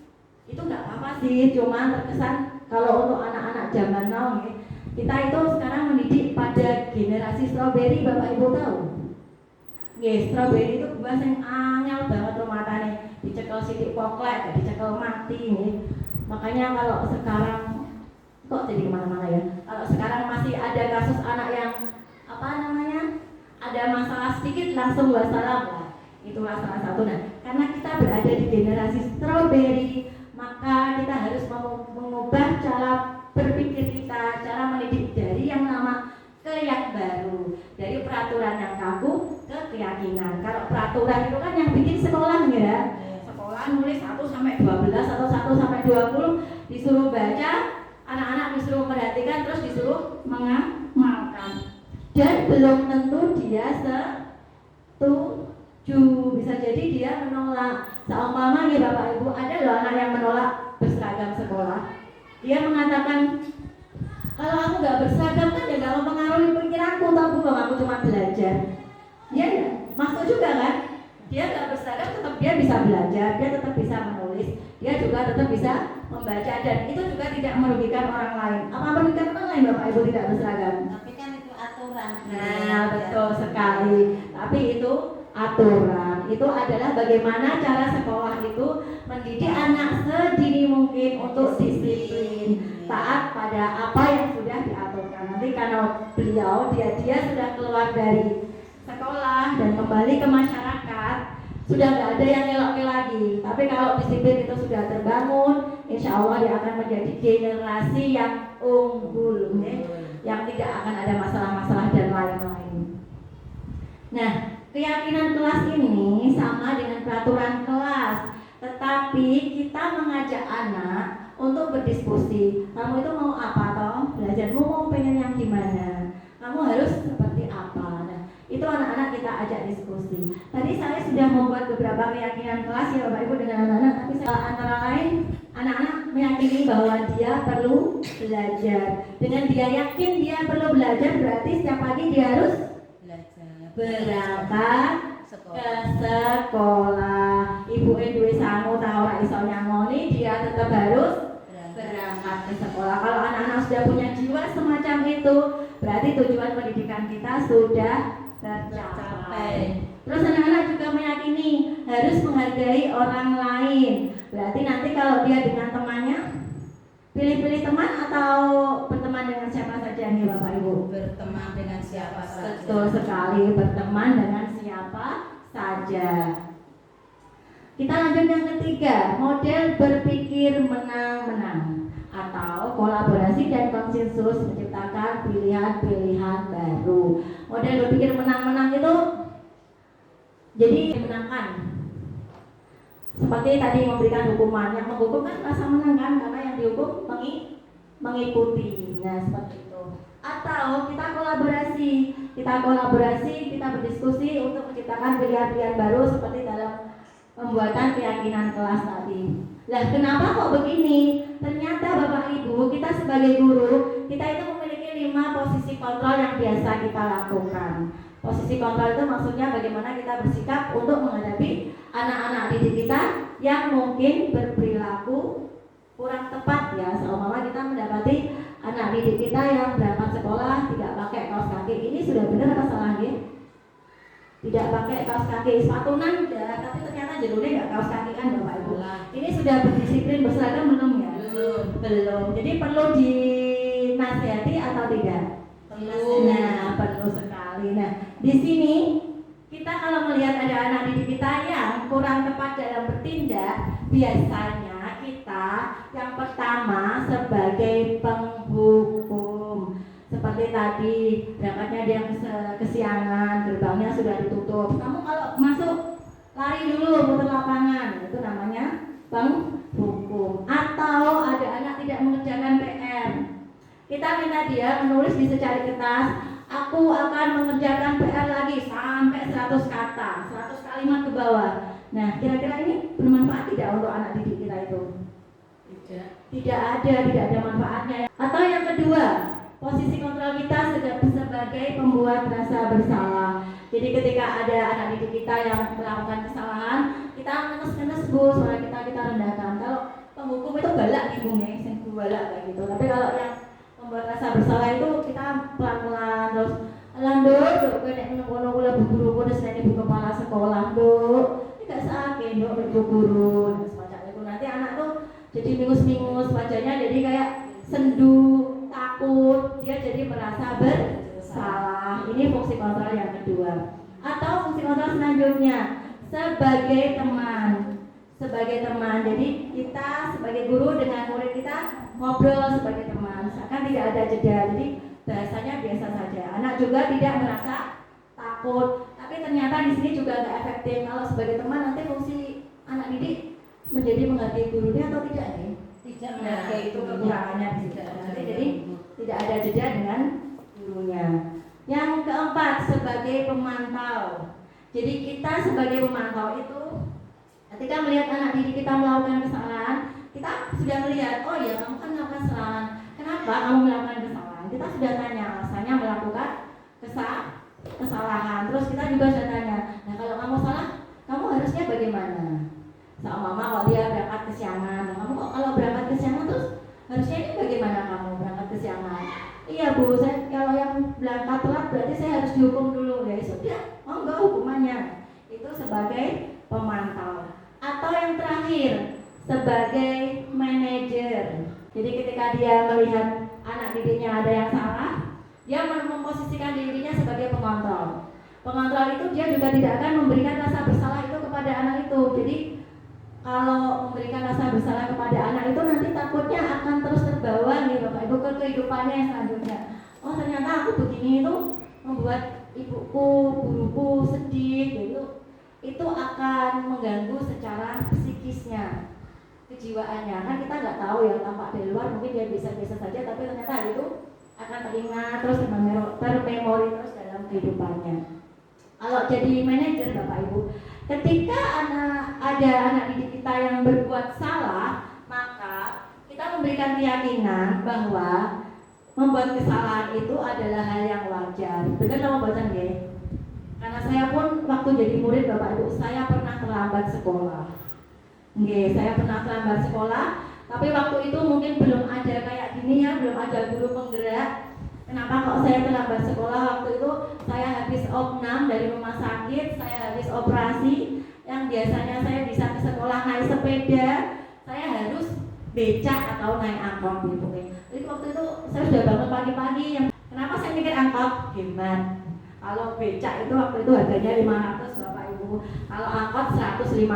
Itu nggak apa-apa sih, cuma terkesan kalau untuk anak-anak zaman now nih, kita itu sekarang mendidik pada generasi strawberry. Bapak Ibu tahu? Nggih, strawberry itu buah yang anyel banget rumatane, dicekel sidik poklek, dicekel mati nih. Makanya kalau sekarang kok jadi kemana-mana ya? Kalau sekarang masih ada kasus anak yang ada masalah sedikit langsung wassalam lah. Itulah salah satu. Nah, karena kita berada di generasi strawberry, maka kita harus mengubah cara berpikir kita, cara mendidik dari yang lama ke yang baru, dari peraturan yang kaku ke keyakinan. Kalau peraturan itu kan yang bikin sekolah ya, sekolah nulis 1 sampai 12 atau 1 sampai 20, disuruh baca, anak-anak disuruh perhatikan, terus disuruh mengamalkan. Dan belum tentu dia setuju, bisa jadi dia menolak. Seumpama nih Bapak Ibu, ada loh anak yang menolak berseragam sekolah. Dia mengatakan, kalau aku nggak berseragam kan ya nggak mempengaruhi pikiranku, tahu bang, aku cuma belajar. Dia masuk juga kan? Dia nggak berseragam tetap dia bisa belajar, dia tetap bisa menulis, dia juga tetap bisa membaca, dan itu juga tidak merugikan orang lain. Apa merugikan orang lain Bapak Ibu tidak berseragam? Tapi kan itu aturan. Nah, betul sekali. Tapi itu aturan. Itu adalah bagaimana cara sekolah itu mendidik anak sedini mungkin untuk disiplin, taat pada apa yang sudah diaturkan. Nanti karena beliau dia sudah keluar dari sekolah dan kembali ke masyarakat, sudah nggak ada yang ngelok lagi. Tapi kalau disiplin itu sudah terbangun, insya Allah dia akan menjadi generasi yang unggul, yang tidak akan ada masalah-masalah dan lain-lain. Nah, keyakinan kelas ini sama dengan peraturan kelas, tetapi kita mengajak anak untuk berdiskusi. kamu itu mau apa toh? Belajarmu mau pengen yang gimana? Kamu harus seperti apa? Nah, itu anak-anak kita ajak diskusi. Tadi saya sudah membuat beberapa keyakinan kelas ya Bapak Ibu dengan anak-anak, tapi saya, antara lain anak-anak meyakini bahwa dia perlu belajar. Dengan dia yakin dia perlu belajar, berarti setiap pagi dia harus berangkat ke sekolah. Ibu duwe sangu tahu ora iso nyangoni, dia tetap harus berangkat ke sekolah. Kalau anak-anak sudah punya jiwa semacam itu, berarti tujuan pendidikan kita sudah tercapai. Terus anak-anak juga meyakini harus menghargai orang lain. Berarti nanti kalau dia dengan temannya, pilih-pilih teman atau berteman dengan siapa saja nih Bapak Ibu? Berteman dengan siapa saja. Betul sekali, berteman dengan siapa saja. Kita lanjut yang ketiga, model berpikir menang-menang atau kolaborasi dan konsensus menciptakan pilihan-pilihan baru. Model berpikir menang-menang itu jadi menangkan. Seperti tadi memberikan hukuman, yang menghukum kan rasa menang kan, karena yang dihukum mengikuti. Nah seperti itu. Atau kita kolaborasi, kita berdiskusi untuk menciptakan pilihan-pilihan baru seperti dalam pembuatan keyakinan kelas tadi. Lah kenapa kok begini? Ternyata Bapak Ibu, kita sebagai guru, kita itu memiliki 5 posisi kontrol yang biasa kita lakukan. Posisi kontrol itu maksudnya bagaimana kita bersikap untuk menghadapi anak-anak didik kita yang mungkin berperilaku kurang tepat ya. Seumpama kita mendapati anak didik kita yang berangkat sekolah tidak pakai kaos kaki, ini sudah benar apa salah ya? Tidak pakai kaos kaki, sepatunan udah, tapi ternyata jalurnya nggak kaos kaki kan Bapak Ibu. Ini sudah berdisiplin berseragam belum ya? Belum. Jadi perlu dinasihati atau tidak? Perlu. Nah, perlu sekali. Nah, di sini kita kalau melihat ada anak didik kita yang kurang tepat dalam bertindak, biasanya kita yang pertama sebagai penghukum. Seperti tadi, berangkatnya dia kesiangan, gerbangnya sudah ditutup. Kamu kalau masuk, lari dulu muter lapangan, itu namanya penghukum. Atau ada anak tidak mengerjakan PR, kita minta dia menulis di secari kertas, aku akan mengerjakan PR lagi sampai 100 kata, 100 kalimat ke bawah. Nah, kira-kira ini bermanfaat tidak untuk anak didik kita itu? Tidak ada manfaatnya. Atau yang kedua, posisi kontrol kita sebagai pembuat rasa bersalah. Jadi ketika ada anak didik kita yang melakukan kesalahan, kita ngenes-ngenes Bu, suara kita rendahkan. Kalau penghukum itu galak nih Bu, sing galak kayak gitu. Tapi kalau yang membuat rasa bersalah itu kita pelan-pelan terus landur, nek ngono kula bu guru kula sene ibu kepala sekolah, Nduk. Ini gak sakit, Nduk, ibu guru. Nah, semacam itu nanti anak tuh jadi mingus-mingus wajahnya, jadi kayak sendu, takut, dia jadi merasa bersalah. Ini fungsi kontrol yang kedua. Atau fungsi kontrol selanjutnya sebagai teman. Jadi kita sebagai guru dengan murid kita ngobrol sebagai teman, seakan tidak ada jeda. Jadi bahasanya biasa saja. Anak juga tidak merasa takut. Tapi ternyata di sini juga nggak efektif. Kalau sebagai teman nanti fungsi anak didik menjadi menghargai gurunya atau tidak nih? Tidak Nah, menghargai itu gurunya. kekurangannya di situ. Jadi tidak ada jeda dengan gurunya. Yang keempat, sebagai pemantau. Jadi kita sebagai pemantau itu ketika melihat anak didik kita melakukan kesalahan, kita sudah melihat, oh ya kamu kan melakukan kesalahan. Kenapa kamu melakukan kesalahan? Kita sudah tanya alasannya melakukan kesalahan. Terus kita juga sudah tanya, nah kalau kamu salah, kamu harusnya bagaimana? Sama mama kalau dia berangkat kesiangan, nah, kamu kok kalau berangkat kesiangan terus harusnya ini bagaimana kamu berangkat kesiangan? Iya Bu, saya kalau yang berangkat telat berarti saya harus dihukum dulu. Ya sudah, mau nggak hukumannya? Itu sebagai pemantau. Atau yang terakhir, sebagai manajer. Jadi ketika dia melihat anak didiknya ada yang salah, dia memposisikan dirinya sebagai pengontrol. Pengontrol itu dia juga tidak akan memberikan rasa bersalah itu kepada anak itu. Jadi kalau memberikan rasa bersalah kepada anak itu nanti takutnya akan terus terbawa nih Bapak Ibu ke kehidupannya yang selanjutnya. Oh ternyata aku begini itu membuat ibuku, guruku sedih gitu. Itu akan mengganggu secara psikisnya. kejiwaannya. Kan kita nggak tahu ya, tampak dari luar mungkin dia biasa-biasa saja, tapi ternyata hal itu akan teringat terus termemori terus dalam kehidupannya. Kalau jadi manajer Bapak Ibu, ketika ada anak didik kita yang berbuat salah, maka kita memberikan keyakinan bahwa membuat kesalahan itu adalah hal yang wajar. Benar nama bosan ya? Karena saya pun waktu jadi murid Bapak Ibu, saya pernah terlambat sekolah. Saya pernah terlambat sekolah, tapi waktu itu mungkin belum ada kayak gini ya, belum ada guru penggerak. Kenapa kok saya terlambat sekolah? Waktu itu saya habis opnam dari rumah sakit, saya habis operasi. Yang biasanya saya bisa ke sekolah naik sepeda, saya harus becak atau naik angkot gitu. Jadi waktu itu saya sudah bangun pagi-pagi. Kenapa saya mikir angkot? Hemat. Kalau becak itu waktu itu harganya 500 Bapak Ibu. Kalau angkot 150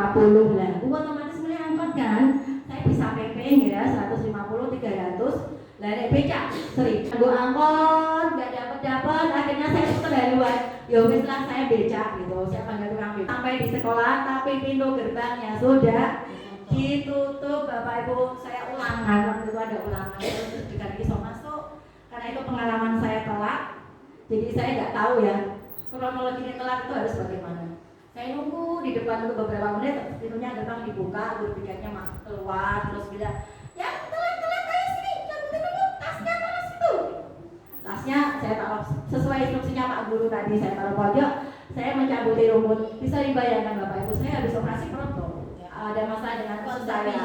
lah. Otomatis beli angkot kan. Saya bisa PP ya 150 300. Lah nek becak sering. Gua angkot enggak dapat, akhirnya saya putar haluan. Ya wis lah saya becak gitu. Saya panggil tukang becak. Sampai di sekolah tapi pintu gerbangnya sudah ditutup Bapak Ibu. Saya ulangan, waktu itu ada ulangan terus dekat iso masuk. Karena itu pengalaman saya telat. Jadi saya nggak tahu ya kronologinya telat itu harus bagaimana. Saya nunggu di depan itu beberapa menit, pintunya gerbang dibuka, guru tiketnya keluar, terus bilang, ya telat ayo sini, cabutin dulu tasnya taruh situ. Tasnya saya taruh sesuai instruksinya Pak Guru tadi, saya taruh pojok, saya mencabuti rumput. Bisa dibayangkan Bapak Ibu, saya habis operasi perut loh. Ada masalah dengan usus saya.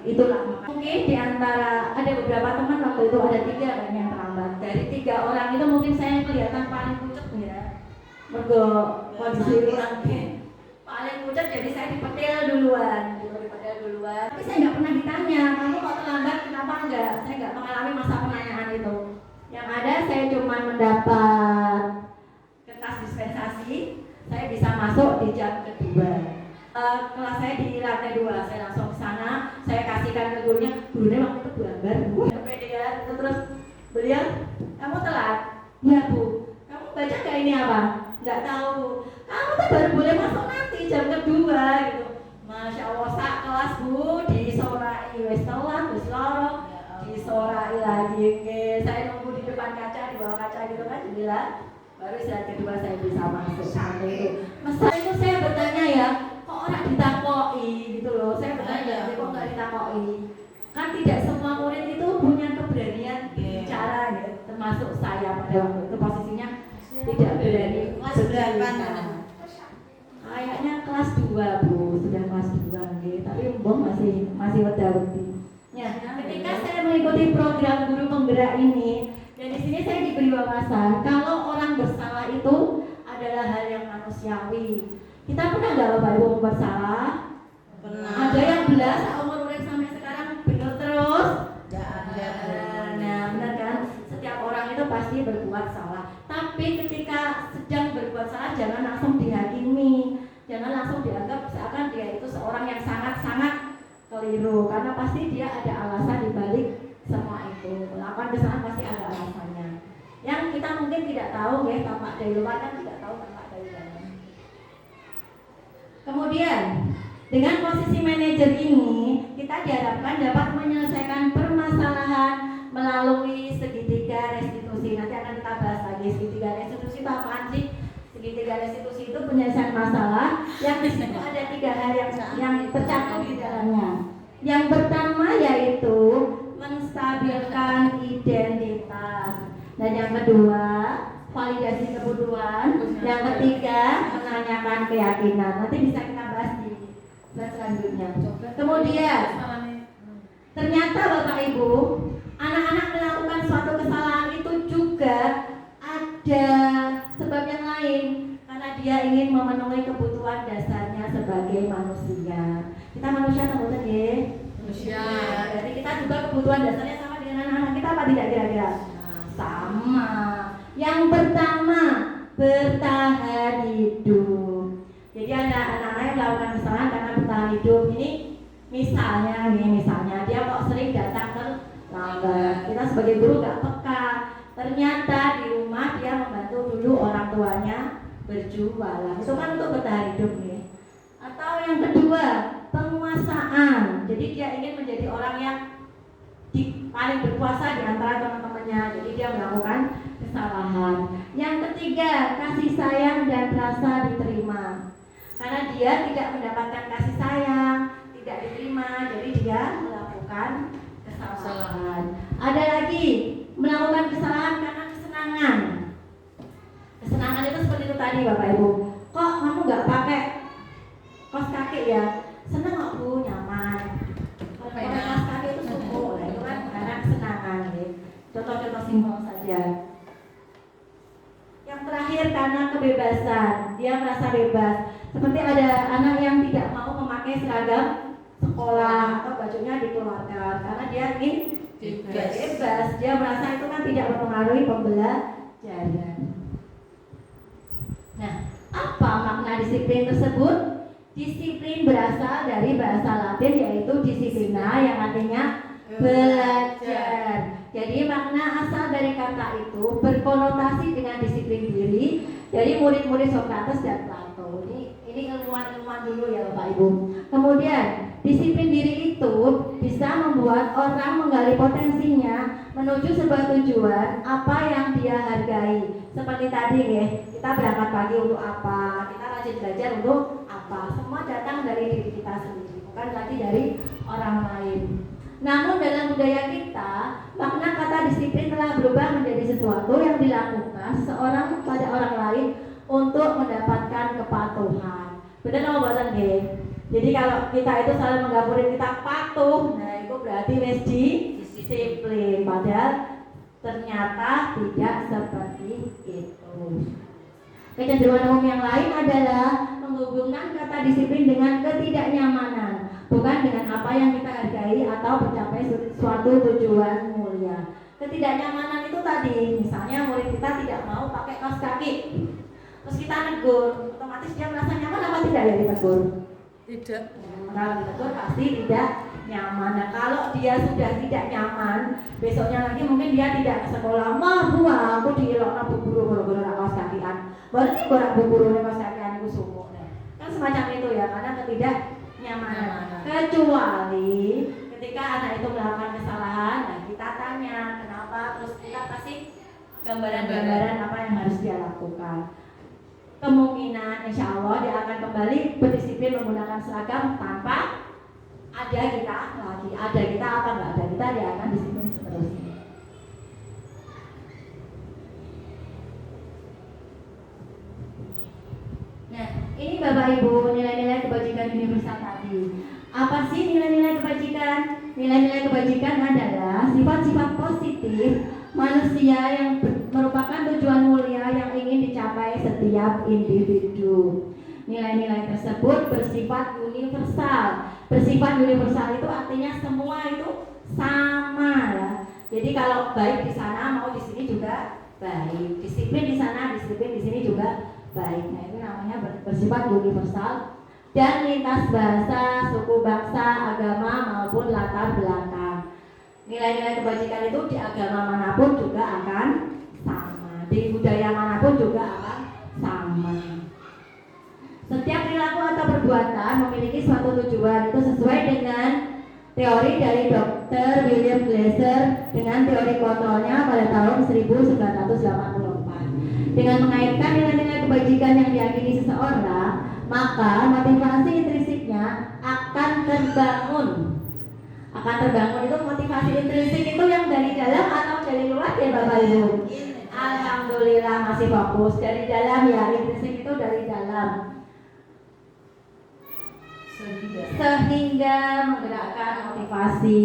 Itulah mungkin di antara ada beberapa teman waktu itu ada 3 kan yang terlambat. Dari 3 orang itu mungkin saya kelihatan paling pucet ya. Mergo kondisi paling pucet, jadi saya dipetil duluan. Tapi saya nggak pernah ditanya, kamu kok terlambat kenapa enggak? Saya nggak mengalami masa penanyaan itu. Yang ada saya cuma mendapat kertas dispensasi, saya bisa masuk di jam kedua. Kelas saya di lantai 2, saya langsung ke sana, saya kasihkan ke gurunya waktu itu gambar, kepedean, terus beliau, kamu telat? Ya Bu, kamu baca gak ini apa? Nggak tahu, kamu tuh baru boleh masuk nanti jam kedua gitu. Masya Allah, sak kelas Bu, disorai, wes telat, wes lorong, disorai lagi. Saya nunggu di depan kaca, di bawah kaca gitu kan, jendela, baru saat kedua saya bisa masuk seperti itu. Masa itu saya bertanya ya, kok orang ditakoi gitu loh, saya bertanya kok nggak ditakoi. Kan tidak semua murid itu punya keberanian bicara ya, termasuk saya pada waktu itu posisinya tidak berani bercerita. Kayaknya kelas 2 Bu, sudah kelas 2 gitu, tapi Mbong masih wedi. Ya, ketika saya mengikuti program guru penggerak ini, dan di sini saya diberi wawasan kalau orang bersalah itu adalah hal yang manusiawi. Kita pernah nggak Bapak Ibu bersalah? Pernah. Ada yang belas umur urip sampai sekarang benar terus? Nggak ada. Nah, benar kan? Setiap orang itu pasti berbuat salah. Tapi ketika sedang berbuat salah, jangan langsung dihakimi, jangan langsung dianggap seakan dia itu seorang yang sangat-sangat keliru, karena pasti dia ada alasan di balik semua itu. Melakukan kesalahan pasti ada alasannya. Yang kita mungkin tidak tahu ya, tampak dari luar kan tidak tahu tampak dari dalam. Kemudian dengan posisi manajer ini kita diharapkan dapat menyelesaikan permasalahan melalui segitiga restitusi. Nanti akan kita bahas lagi segitiga restitusi itu apaan sih? Segitiga restitusi itu penyelesaian masalah yang di situ ada 3 hal yang tercakup di dalamnya. Yang pertama yaitu menstabilkan identitas, dan yang kedua validasi kebutuhan, yang ketiga menanyakan keyakinan. Nanti bisa kita bahas di slide selanjutnya. Kemudian ternyata Bapak Ibu, anak-anak melakukan suatu kesalahan itu juga ada sebab yang lain, karena dia ingin memenuhi kebutuhan dasarnya sebagai manusia. Kita manusia atau bukan ya? Manusia. Jadi kita juga kebutuhan dasarnya sama dengan anak-anak kita apa tidak kira-kira? Sama. Yang pertama, bertahan hidup. Jadi ada anak-anak yang melakukan kesalahan karena bertahan hidup. Ini misalnya dia kok sering datang terlambat. Kita sebagai guru gak peka. Ternyata di rumah dia membantu dulu orang tuanya berjualan. Itu kan untuk bertahan hidup nih. Atau yang kedua, penguasaan. Jadi dia ingin menjadi orang yang paling berkuasa di antara teman-temannya. Jadi dia melakukan kesalahan. Yang ketiga, kasih sayang dan rasa diterima. Karena dia tidak mendapatkan kasih sayang, tidak diterima, jadi dia melakukan kesalahan. Ada lagi, melakukan kesalahan karena kesenangan. Kesenangan itu seperti itu tadi Bapak Ibu. Kok kamu nggak pakai kaos kaki ya? Senang kok Bu, nyaman. Kalau pakai kaos kaki itu suku, itu kan karena kesenangan. Ya. Contoh-contoh simpel saja. Yang terakhir karena kebebasan, dia merasa bebas. Seperti ada anak yang tidak mau memakai seragam sekolah atau bajunya dikeluarkan karena dia ingin bebas. Dia merasa itu kan tidak mempengaruhi pembelajaran. Nah, apa makna disiplin tersebut? Disiplin berasal dari bahasa Latin yaitu disiplina yang artinya belajar. Jadi makna asal dari kata itu berkonotasi dengan disiplin diri dari murid-murid Sokrates dan Plato. Ini ilmuwan-ilmuwan dulu ya Bapak Ibu. Kemudian disiplin diri itu bisa membuat orang menggali potensinya menuju sebuah tujuan apa yang dia hargai. Seperti tadi ya, kita berangkat pagi untuk apa, kita rajin belajar untuk apa. Semua datang dari diri kita sendiri, bukan lagi dari orang lain. Namun dalam budaya kita, makna kata disiplin telah berubah menjadi sesuatu yang dilakukan seseorang pada orang lain untuk mendapatkan kepatuhan. Benar apa buatan nggih? Jadi kalau kita itu selalu menggapuri kita patuh, nah itu berarti wis disiplin. Padahal ternyata tidak seperti itu. Kecenderungan umum yang lain adalah menghubungkan kata disiplin dengan ketidaknyamanan, bukan dengan apa yang kita hargai atau mencapai suatu tujuan mulia. Ketidaknyamanan itu tadi, misalnya murid kita tidak mau pakai kaos kaki, terus kita negur, otomatis dia merasa nyaman apa tidak ya ditegur? Tidak. Kalau ditegur pasti tidak nyaman. Nah, kalau dia sudah tidak nyaman, besoknya lagi mungkin dia tidak ke sekolah. Mah buah, aku dielokno bu guru gara-gara kaos kakian. Berarti ora bu guru kaos kakian iku sumuk. Kan semacam itu ya, karena ketidaknyamanan. Kecuali ketika anak itu melakukan kesalahan, nah kita tanya kenapa, terus kita kasih gambaran-gambaran apa yang harus dia lakukan. Kemungkinan insya Allah dia akan kembali berdisiplin menggunakan seragam tanpa ada kita lagi. Ada kita apa enggak ada kita, dia akan disiplin seterusnya. Nah, ini Bapak Ibu nilai-nilai kebajikan universal tadi. Apa sih nilai-nilai kebajikan? Nilai-nilai kebajikan adalah sifat-sifat positif manusia yang merupakan tujuan mulia yang ingin dicapai setiap individu. Nilai-nilai tersebut bersifat universal. Bersifat universal itu artinya semua itu sama ya. Jadi kalau baik di sana mau di sini juga baik. Disiplin di sana, disiplin di sini juga baik. Nah, itu namanya bersifat universal dan lintas bahasa, suku, bangsa, agama maupun latar belakang. Nilai-nilai kebajikan itu di agama manapun juga akan sama, di budaya manapun juga akan sama. Setiap perilaku atau perbuatan memiliki suatu tujuan, itu sesuai dengan teori dari Dr. William Glasser dengan teori kontrolnya pada tahun 1984. Dengan mengaitkan nilai-nilai kebajikan yang diyakini seseorang, maka motivasi intrinsiknya akan terbangun. Itu motivasi intrinsik itu yang dari dalam atau dari luar ya Bapak Ibu? Alhamdulillah masih fokus dari dalam ya, intrinsik itu dari dalam. Sehingga menggerakkan motivasi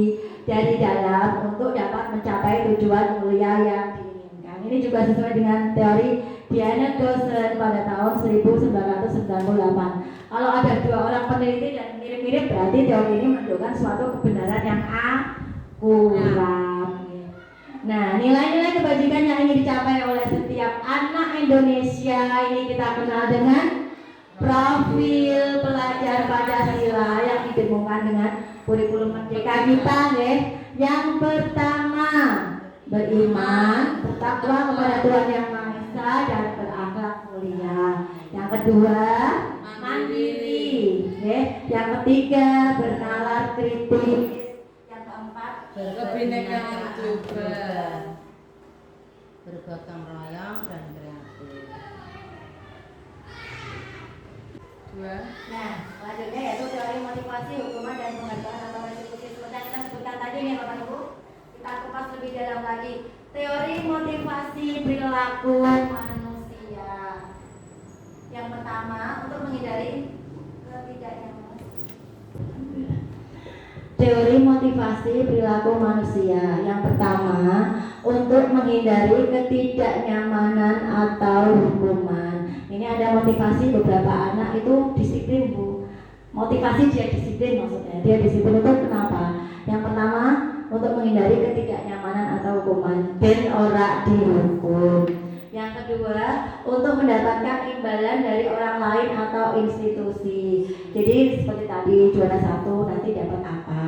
dari dalam untuk dapat mencapai tujuan mulia yang diinginkan. Ini juga sesuai dengan teori Diana Dawson pada tahun 1998. Kalau ada dua orang peneliti dan mirip-mirip, berarti teori ini menunjukkan suatu kebenaran yang akurat. Nah, nilai-nilai kebajikan yang ingin dicapai oleh setiap anak Indonesia ini kita kenal dengan profil pelajar Pancasila yang didengungkan dengan kurikulum merdeka kita, ya. Yang pertama, beriman, bertakwa kepada Tuhan Yang Maha Esa dan berakhlak mulia. Yang kedua, mandiri, ya. Yang ketiga, 4. Berkebinekaan juga, bergotong royong dan kreatif. 2. Nah, selanjutnya yaitu teori motivasi, hukuman dan penghargaan atau restitusi. Seperti yang kita sebutkan tadi nih Bapak Ibu, kita kupas lebih dalam lagi. Teori motivasi perilaku manusia. Yang pertama, untuk menghindari ketidaknyamanan. Teori motivasi perilaku manusia. Yang pertama, untuk menghindari ketidaknyamanan atau hukuman. Ini ada motivasi beberapa anak itu disiplin Bu. Motivasi dia disiplin maksudnya. Dia disiplin itu kenapa? Yang pertama, untuk menghindari ketidaknyamanan atau hukuman ben ora dihukum. Yang kedua, untuk mendapatkan imbalan dari orang lain atau institusi. Jadi seperti tadi juara 1 nanti dapat apa.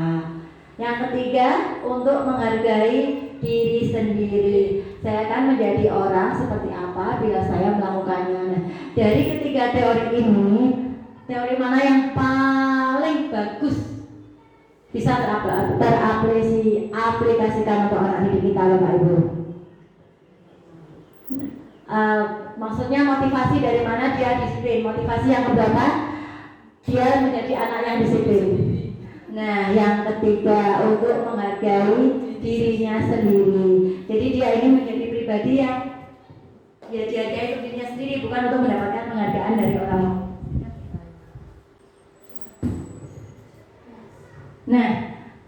Yang ketiga, untuk menghargai diri sendiri. Saya akan menjadi orang seperti apa bila saya melakukannya. Nah, dari ketiga teori ini, teori mana yang paling bagus bisa teraplikasikan untuk anak didik kita Bapak Ibu? Maksudnya motivasi dari mana dia disiplin? Motivasi yang keberapa? Dia menjadi anak yang disiplin. Nah, yang ketiga, untuk menghargai dirinya sendiri. Jadi dia ini menjadi pribadi yang ya dia itu dirinya sendiri, bukan untuk mendapatkan penghargaan dari orang. Nah,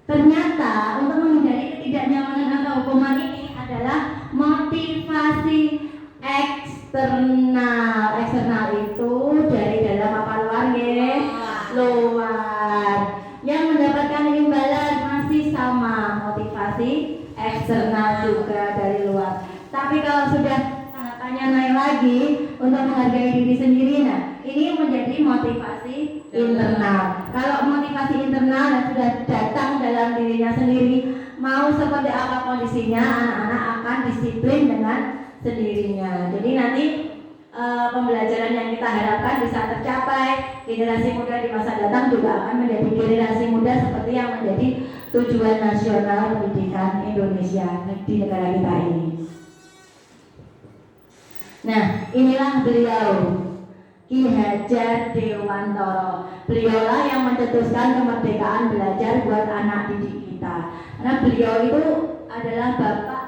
ternyata untuk menghindari ketidaknyamanan atau hukuman ini adalah motivasi eksternal. Eksternal itu dari dalam apa luar ya? Luar. Yang mendapatkan imbalan masih sama, motivasi eksternal juga dari luar. Tapi kalau sudah tanya naik lagi untuk menghargai diri sendiri, nah ini menjadi motivasi internal. Kalau motivasi internal dan sudah datang dalam dirinya sendiri, mau seperti apa kondisinya, anak-anak akan disiplin dengan sendirinya. Jadi nanti pembelajaran yang kita harapkan bisa tercapai. Generasi muda di masa datang juga akan menjadi generasi muda seperti yang menjadi tujuan nasional pendidikan Indonesia di negara kita ini. Nah, inilah beliau, Ki Hajar Dewantoro. Beliaulah yang mencetuskan kemerdekaan belajar buat anak didik kita. Karena beliau itu adalah bapak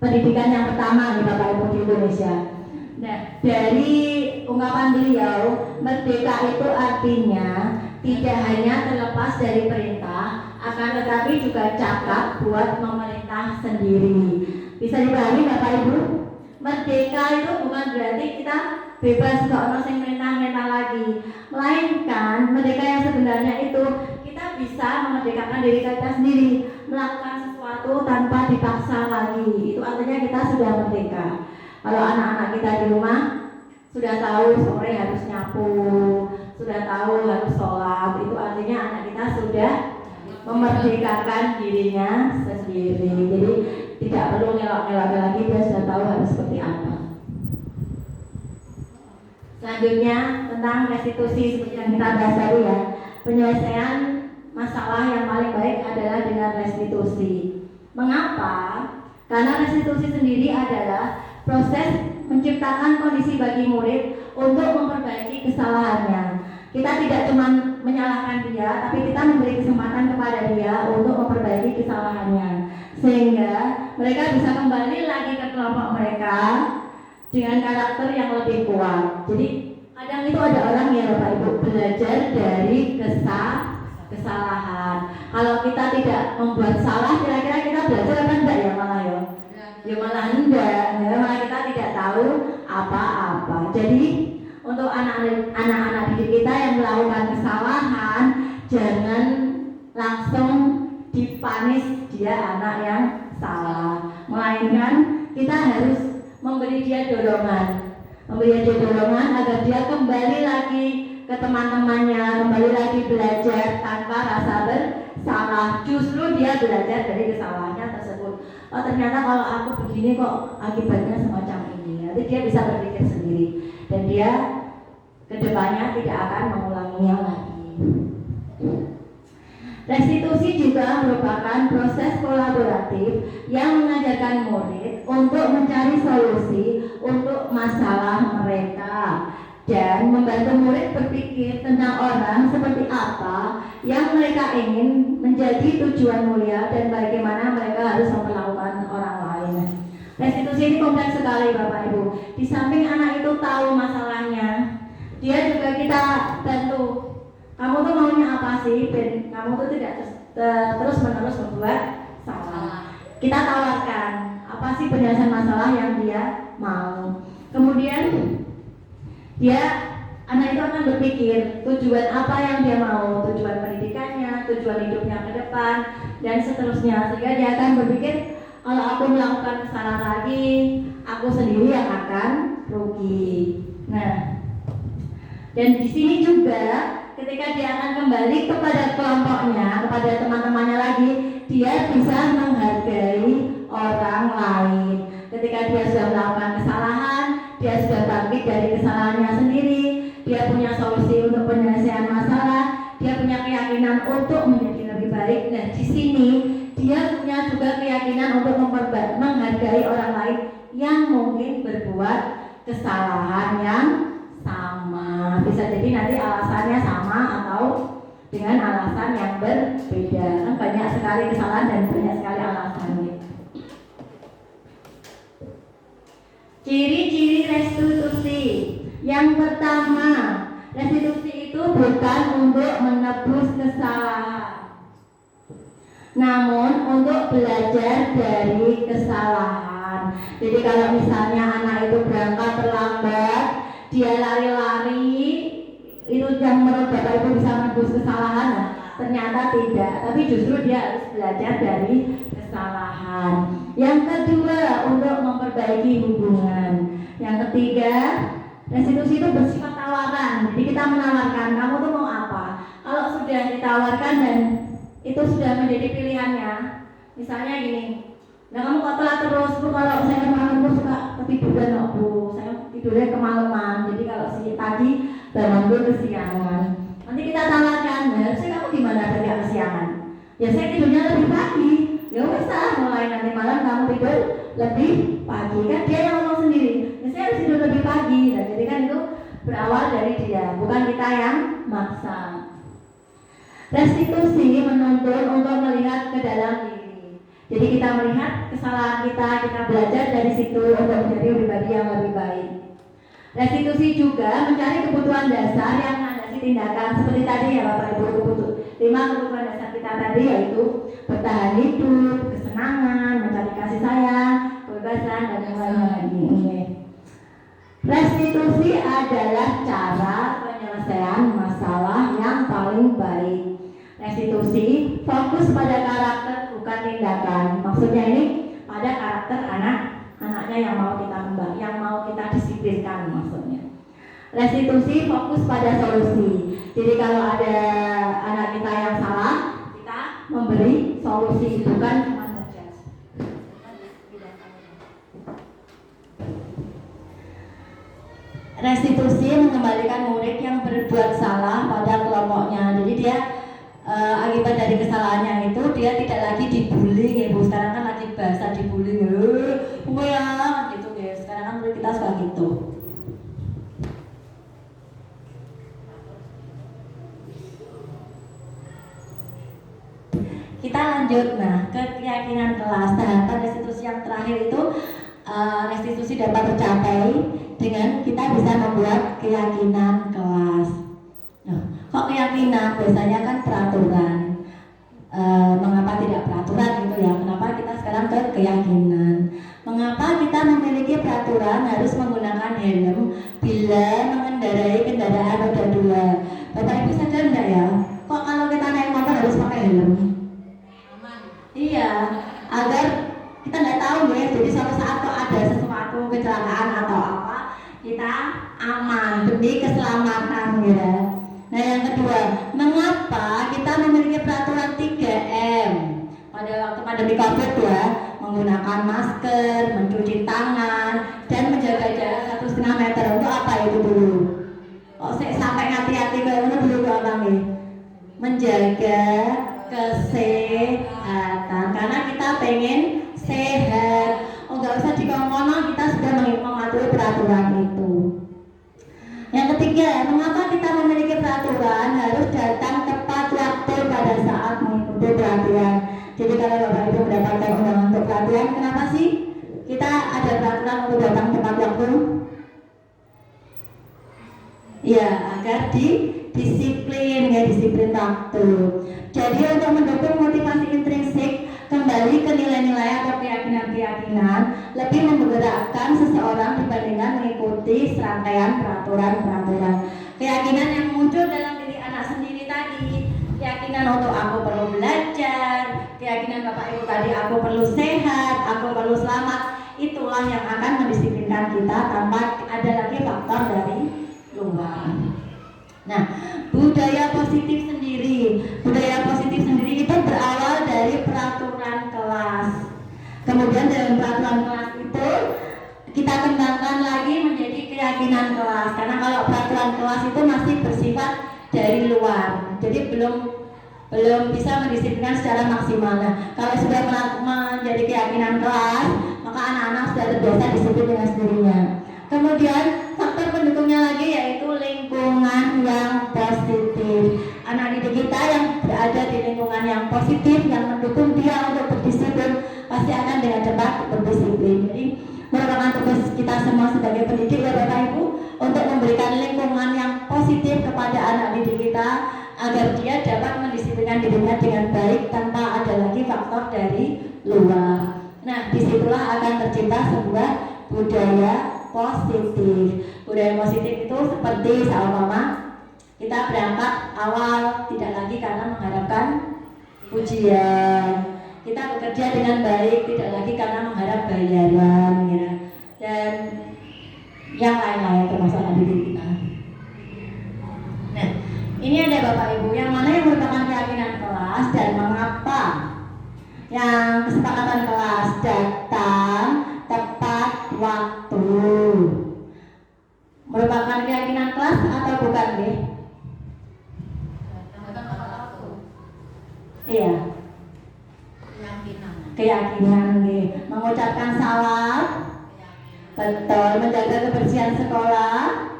pendidikan yang pertama nih Bapak Ibu di Indonesia. Nah, dari ungkapan beliau, merdeka itu artinya tidak hanya terlepas dari perintah, akan tetapi juga cakap buat memerintah sendiri. Bisa dipahami Bapak Ibu? Merdeka itu bukan berarti kita bebas gak ono sing merintah-merintah lagi, melainkan merdeka yang sebenarnya itu kita bisa memerdekakan diri kita sendiri, melakukan sesuatu tanpa dipaksa lagi. Itu artinya kita sudah merdeka. Kalau anak-anak kita di rumah sudah tahu sore harus nyapu, sudah tahu harus sholat, itu artinya anak kita sudah memerdekakan dirinya sendiri. Jadi tidak perlu ngelak-ngelak lagi, dia sudah tahu harus seperti apa. Selanjutnya tentang restitusi seperti yang kita bahas tadi ya. Penyelesaian masalah yang paling baik adalah dengan restitusi. Mengapa? Karena restitusi sendiri adalah proses menciptakan kondisi bagi murid untuk memperbaiki kesalahannya. Kita tidak cuma menyalahkan dia, tapi kita memberi kesempatan kepada dia untuk memperbaiki kesalahannya, sehingga mereka bisa kembali lagi ke kelompok mereka dengan karakter yang lebih kuat. Jadi kadang itu ada orang yang Bapak Ibu belajar dari kesalahan. Kalau kita tidak membuat salah, kira-kira kita belajar apa enggak ya malah ya? Ya malah enggak, ya malah kita tidak tahu apa-apa. Jadi untuk anak-anak didik kita yang melakukan kesalahan, jangan langsung dipanis dia anak yang salah, melainkan kita harus memberi dia dorongan agar dia kembali lagi ke teman-temannya, kembali lagi belajar tanpa rasa bersalah. Justru dia belajar dari kesalahannya tersebut. Oh ternyata kalau aku begini kok akibatnya semacam ini. Nanti dia bisa berpikir sendiri dan dia kedepannya tidak akan mengulanginya lagi. Restitusi juga merupakan proses kolaboratif yang mengajarkan murid untuk mencari solusi untuk masalah mereka dan membantu murid berpikir tentang orang seperti apa yang mereka ingin menjadi tujuan mulia dan bagaimana mereka harus memperlakukan orang lain. Restitusi ini kompleks sekali Bapak Ibu. Di samping anak itu tahu masalahnya, dia juga kita bantu. Kamu tuh maunya apa sih? Dan kamu tuh tidak terus menerus membuat salah. Kita tawarkan apa sih penyelesaian masalah yang dia mau. Kemudian anak itu akan berpikir tujuan apa yang dia mau, tujuan pendidikannya, tujuan hidupnya ke depan, dan seterusnya. Sehingga dia akan berpikir kalau aku melakukan kesalahan lagi, aku sendiri yang akan rugi. Nah, dan di sini juga ketika dia akan kembali kepada kelompoknya, kepada teman-temannya lagi, dia bisa menghargai orang lain. Ketika dia sudah melakukan kesalahan, dia sudah bangkit dari kesalahannya sendiri, dia punya solusi untuk penyelesaian masalah, dia punya keyakinan untuk menjadi lebih baik. Nah, di sini dia punya juga keyakinan untuk menghargai orang lain yang mungkin berbuat kesalahan yang sama. Bisa jadi nanti alasannya sama atau dengan alasan yang berbeda. Kan banyak sekali kesalahan dan banyak sekali alasannya. Ciri-ciri restitusi. Yang pertama, restitusi itu bukan untuk menebus kesalahan, namun untuk belajar dari kesalahan. Jadi kalau misalnya anak itu berangkat terlambat, dia lari-lari, itu yang menurut Bapak Ibu bisa menebus kesalahan? Nah, ternyata tidak, tapi justru dia harus belajar dari kesalahan. Yang kedua, untuk memperbaiki hubungan. Yang ketiga, restitusi itu bersifat tawaran. Jadi kita menawarkan, kamu tuh mau apa? Kalau sudah ditawarkan dan itu sudah menjadi pilihannya, misalnya gini, nah kamu kok telat terus, Bu, kalau saya malam tuh suka ketiduran kok Bu, saya tidurnya kemalaman, jadi kalau si pagi bangun tuh kesiangan. Nanti kita tawarkan, nah harusnya kamu gimana kerja kesiangan? Ya saya tidurnya lebih pagi. Ya wes mulai nanti malam kamu tidur lebih pagi, kan dia yang ngomong sendiri. Ya saya harus tidur lebih pagi. Nah, jadi kan itu berawal dari dia, bukan kita yang maksa. Restitusi menuntun untuk melihat ke dalam diri. Jadi kita melihat kesalahan kita belajar dari situ untuk menjadi pribadi yang lebih baik. Restitusi juga mencari kebutuhan dasar yang melandasi tindakan seperti tadi ya Bapak Ibu, 5 kebutuhan dasar kita tadi yaitu bertahan hidup, kesenangan, mencari kasih sayang, kebebasan, dan yang lain-lain. Restitusi adalah cara penyelesaian masalah yang paling baik. Restitusi fokus pada karakter bukan tindakan. Maksudnya ini pada karakter anaknya yang mau kita kembang, yang mau kita disiplinkan maksudnya. Restitusi fokus pada solusi. Jadi kalau ada anak kita yang salah, kita memberi solusi, bukan cuma ngejudge. Restitusi mengembalikan murid yang berbuat salah pada kelompoknya. Jadi dia akibat dari kesalahannya itu dia tidak lagi dibullying ya Bu. Sekarang kan lagi bahasa dibullying ya gitu ya. Sekarang kan murid kita suka gitu. Kita lanjut ke keyakinan kelas. Tahapan restitusi yang terakhir itu restitusi dapat tercapai dengan kita bisa membuat keyakinan kelas. Kok keyakinan? Biasanya kan peraturan. Mengapa tidak peraturan gitu ya? Kenapa kita sekarang ke keyakinan? Mengapa kita memiliki peraturan harus menggunakan helm bila mengendarai kendaraan roda 2? Bapak Ibu sadar enggak ya? Kok kalau kita naik motor harus pakai helm? Iya, agar kita nggak tahu ya. Jadi suatu saat kok ada sesuatu kecelakaan atau apa, kita aman demi keselamatan ya. Nah yang kedua, mengapa kita memiliki peraturan 3M pada waktu pandemi COVID ya, menggunakan masker, mencuci tangan, dan menjaga jarak 1,5 meter. Untuk apa itu dulu? Kok sampai hati-hati kayak mana dulu abang nih? Menjaga ketiga, mengapa kita memiliki peraturan harus datang tepat waktu pada saat mengikuti pelatihan? Jadi kalau Bapak Ibu mendapatkan undangan untuk pelatihan, kenapa sih kita ada peraturan untuk datang tepat waktu? Ya, agar disiplin waktu. Jadi untuk mendukung motivasi intrinsik kembali ke nilai-nilai atau keyakinan-keyakinan, lebih menggerakkan seseorang dibandingkan mengikuti serangkaian peraturan-peraturan. Keyakinan yang muncul dalam diri anak sendiri tadi, keyakinan untuk aku perlu belajar, keyakinan Bapak Ibu tadi aku perlu sehat, aku perlu selamat, itulah yang akan mendisiplinkan kita tanpa ada lagi faktor dari luar. Nah, budaya positif sendiri itu berawal dari peraturan kelas. Kemudian dalam peraturan kelas itu kita kembangkan lagi menjadi keyakinan kelas. Karena kalau peraturan kelas itu masih bersifat dari luar, jadi belum bisa mendisiplinkan secara maksimal. Nah, kalau sudah menjadi keyakinan kelas, maka anak-anak sudah terbiasa disiplin dengan sendirinya. Kemudian faktor pendukungnya lagi yaitu lingkungan yang positif. Anak didik kita yang berada di lingkungan yang positif yang mendukung dia untuk berdisiplin pasti akan dengan cepat berdisiplin. Jadi merupakan tugas kita semua sebagai pendidik ya Bapak Ibu untuk memberikan lingkungan yang positif kepada anak didik kita agar dia dapat mendisiplinkan dirinya dengan baik tanpa ada lagi faktor dari luar. Nah, disitulah akan tercipta sebuah budaya positif. Budaya positif itu seperti seumpama kita berangkat awal tidak lagi karena mengharapkan pujian. Kita bekerja dengan baik tidak lagi karena mengharap bayaran ya. Dan yang lain-lain termasuk anak didik kita. Nah, ini ada Bapak Ibu yang mana yang merupakan keyakinan kelas dan mengapa. Yang kesepakatan kelas datang tepat waktu merupakan keyakinan kelas atau bukan deh? Iya. Keyakinan deh. Mengucapkan salam. Betul. Menjaga kebersihan sekolah.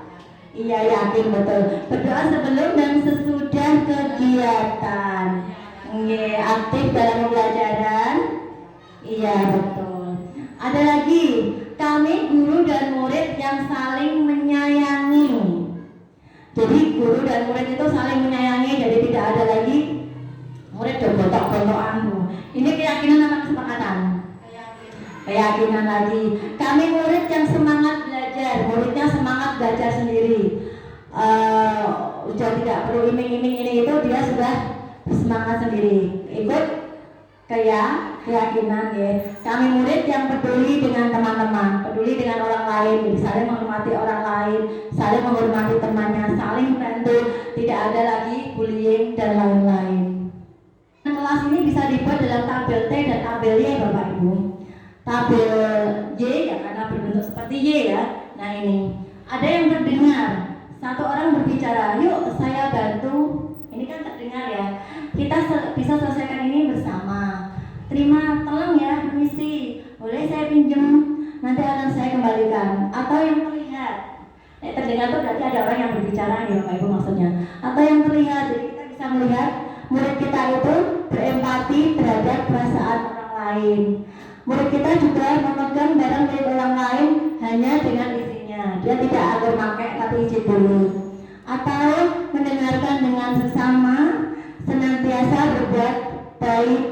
Iya, yakin betul. Berdoa sebelum dan sesudah kegiatan. Nggih, aktif dalam pembelajaran. Iya, betul. Ada lagi, kami guru dan murid yang saling menyayangi. Jadi guru dan murid itu saling menyayangi, jadi tidak ada lagi murid gontok-gontokan. Ini keyakinan apa kesepakatan? Keyakinan lagi. Kami murid yang semangat belajar, muridnya semangat belajar sendiri. Sudah tidak perlu iming-iming ini itu, dia sudah bersemangat sendiri. Ikut keyakinan ya. Kami murid yang peduli dengan teman-teman, peduli dengan orang lain, jadi saling menghormati orang lain, saling menghormati temannya, saling membantu, tidak ada lagi bullying dan lain-lain. Nah, kelas ini bisa dibuat dalam tabel T dan tabel Y Bapak Ibu. Tabel Y ya karena berbentuk seperti Y ya. Nah ini ada yang terdengar, satu orang berbicara, yuk saya bantu. Ini kan terdengar ya. Kita bisa selesaikan ini bersama. Terima, tolong ya, permisi. Boleh saya pinjam? Nanti akan saya kembalikan. Atau yang terlihat. Terdengar itu berarti ada orang yang berbicara ya Bapak Ibu maksudnya. Atau yang terlihat, jadi kita bisa melihat murid kita itu berempati terhadap perasaan orang lain. Murid kita juga memegang barang milik orang lain hanya dengan izinnya. Dia tidak akan pakai tapi izin dulu. Atau mendengarkan dengan sesama, senantiasa berbuat baik,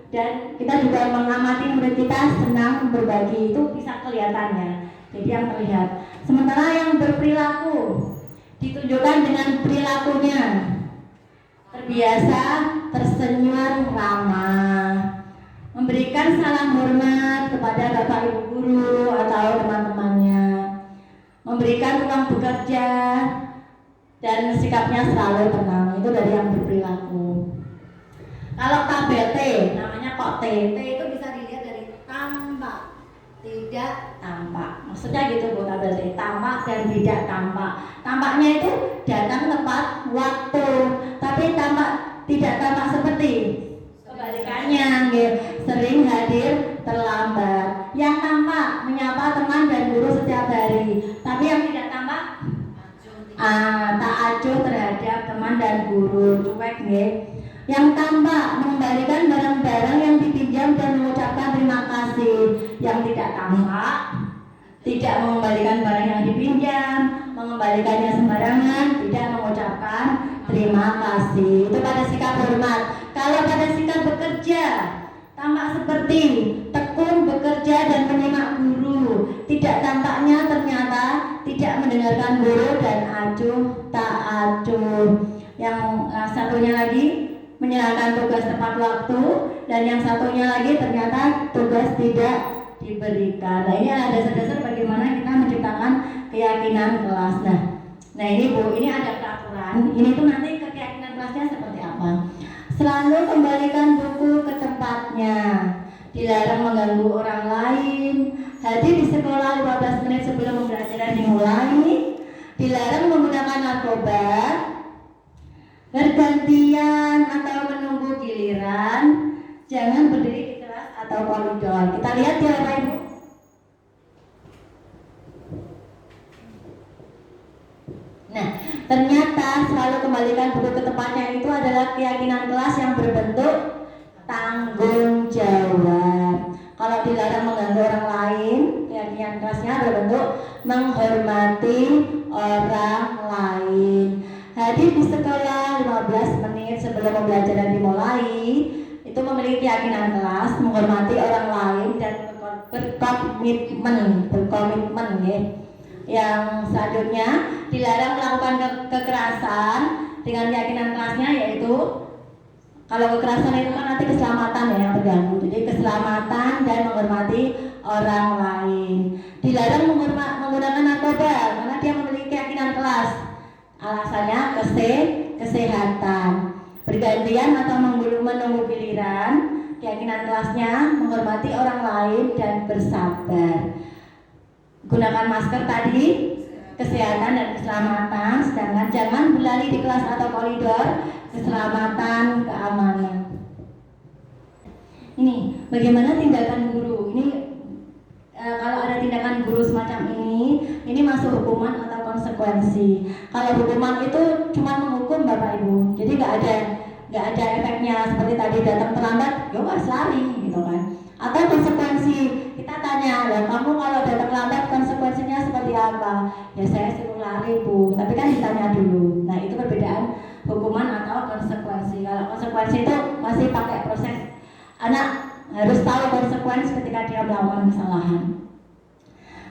dan kita juga mengamati murid kita senang berbagi, itu bisa kelihatannya. Jadi yang terlihat. Sementara yang berperilaku ditunjukkan dengan perilakunya. Terbiasa, tersenyum, ramah, memberikan salam hormat kepada Bapak Ibu guru atau teman-temannya, memberikan ruang bekerja, dan sikapnya selalu tenang. Itu dari yang berperilaku. Kalau tabel T, namanya kok T itu bisa dilihat dari tampak, tidak tampak. Maksudnya gitu Bu, tabel T, tampak dan tidak tampak. Tampaknya itu datang tepat waktu, tapi tampak tidak tampak seperti kebalikannya, sering hadir terlambat. Yang tampak menyapa teman dan guru setiap hari, tapi yang tidak tampak guru. Cuek nggih. Yang tampak mengembalikan barang-barang yang dipinjam dan mengucapkan terima kasih. Yang tidak tampak tidak mengembalikan barang yang dipinjam, mengembalikannya sembarangan, tidak mengucapkan terima kasih. Itu pada sikap hormat. Kalau pada sikap bekerja, tampak seperti tekun bekerja dan menyimak guru. Tidak tampaknya ternyata tidak mendengarkan guru dan acuh tak acuh. Yang satunya lagi menyerahkan tugas tepat waktu, dan yang satunya lagi ternyata tugas tidak diberikan. Nah, ini ada dasar-dasar bagaimana kita menciptakan keyakinan kelas. Nah ini Bu, ini ada peraturan. Ini tuh nanti keyakinan kelasnya seperti apa. Selalu kembalikan buku ke tempatnya. Dilarang mengganggu orang lain. Hadir di sekolah 15 menit sebelum pembelajaran dimulai. Dilarang menggunakan narkoba. Bergantian atau menunggu giliran. Jangan berdiri di kelas atau koridor. Kita lihat ya Bapak Ibu. Nah, ternyata selalu kembalikan buku ke tempatnya itu adalah keyakinan kelas yang berbentuk tanggung jawab. Kalau dilarang mengganggu orang lain, keyakinan kelasnya berbentuk menghormati orang lain. Hadir di sekolah 15 menit sebelum pembelajaran dimulai, itu memiliki keyakinan kelas, menghormati orang lain dan berkomitmen ya. Yang selanjutnya dilarang melakukan kekerasan dengan keyakinan kelasnya, yaitu kalau kekerasan itu kan nanti keselamatan ya yang terganggu. Jadi keselamatan dan menghormati orang lain. Dilarang menggunakan narkoba karena dia memiliki keyakinan kelas. Alasannya kesehatan. Bergantian atau menunggu giliran, keyakinan kelasnya menghormati orang lain dan bersabar. Gunakan masker tadi, kesehatan dan keselamatan. Sedangkan jangan berlari di kelas atau koridor, keselamatan, keamanan. Ini bagaimana tindakan guru. Ini kalau ada tindakan guru semacam ini masuk hukuman atau konsekuensi. Kalau hukuman itu cuma menghukum Bapak Ibu, jadi nggak ada efeknya seperti tadi datang terlambat, ya wes lari gitu kan. Atau konsekuensi, kita tanya, lah kamu kalau datang lambat konsekuensinya seperti apa? Ya saya suruh lari Bu, tapi kan ditanya dulu. Nah itu perbedaan hukuman atau konsekuensi. Kalau konsekuensi itu masih pakai proses, anak harus tahu konsekuensi ketika dia melakukan kesalahan.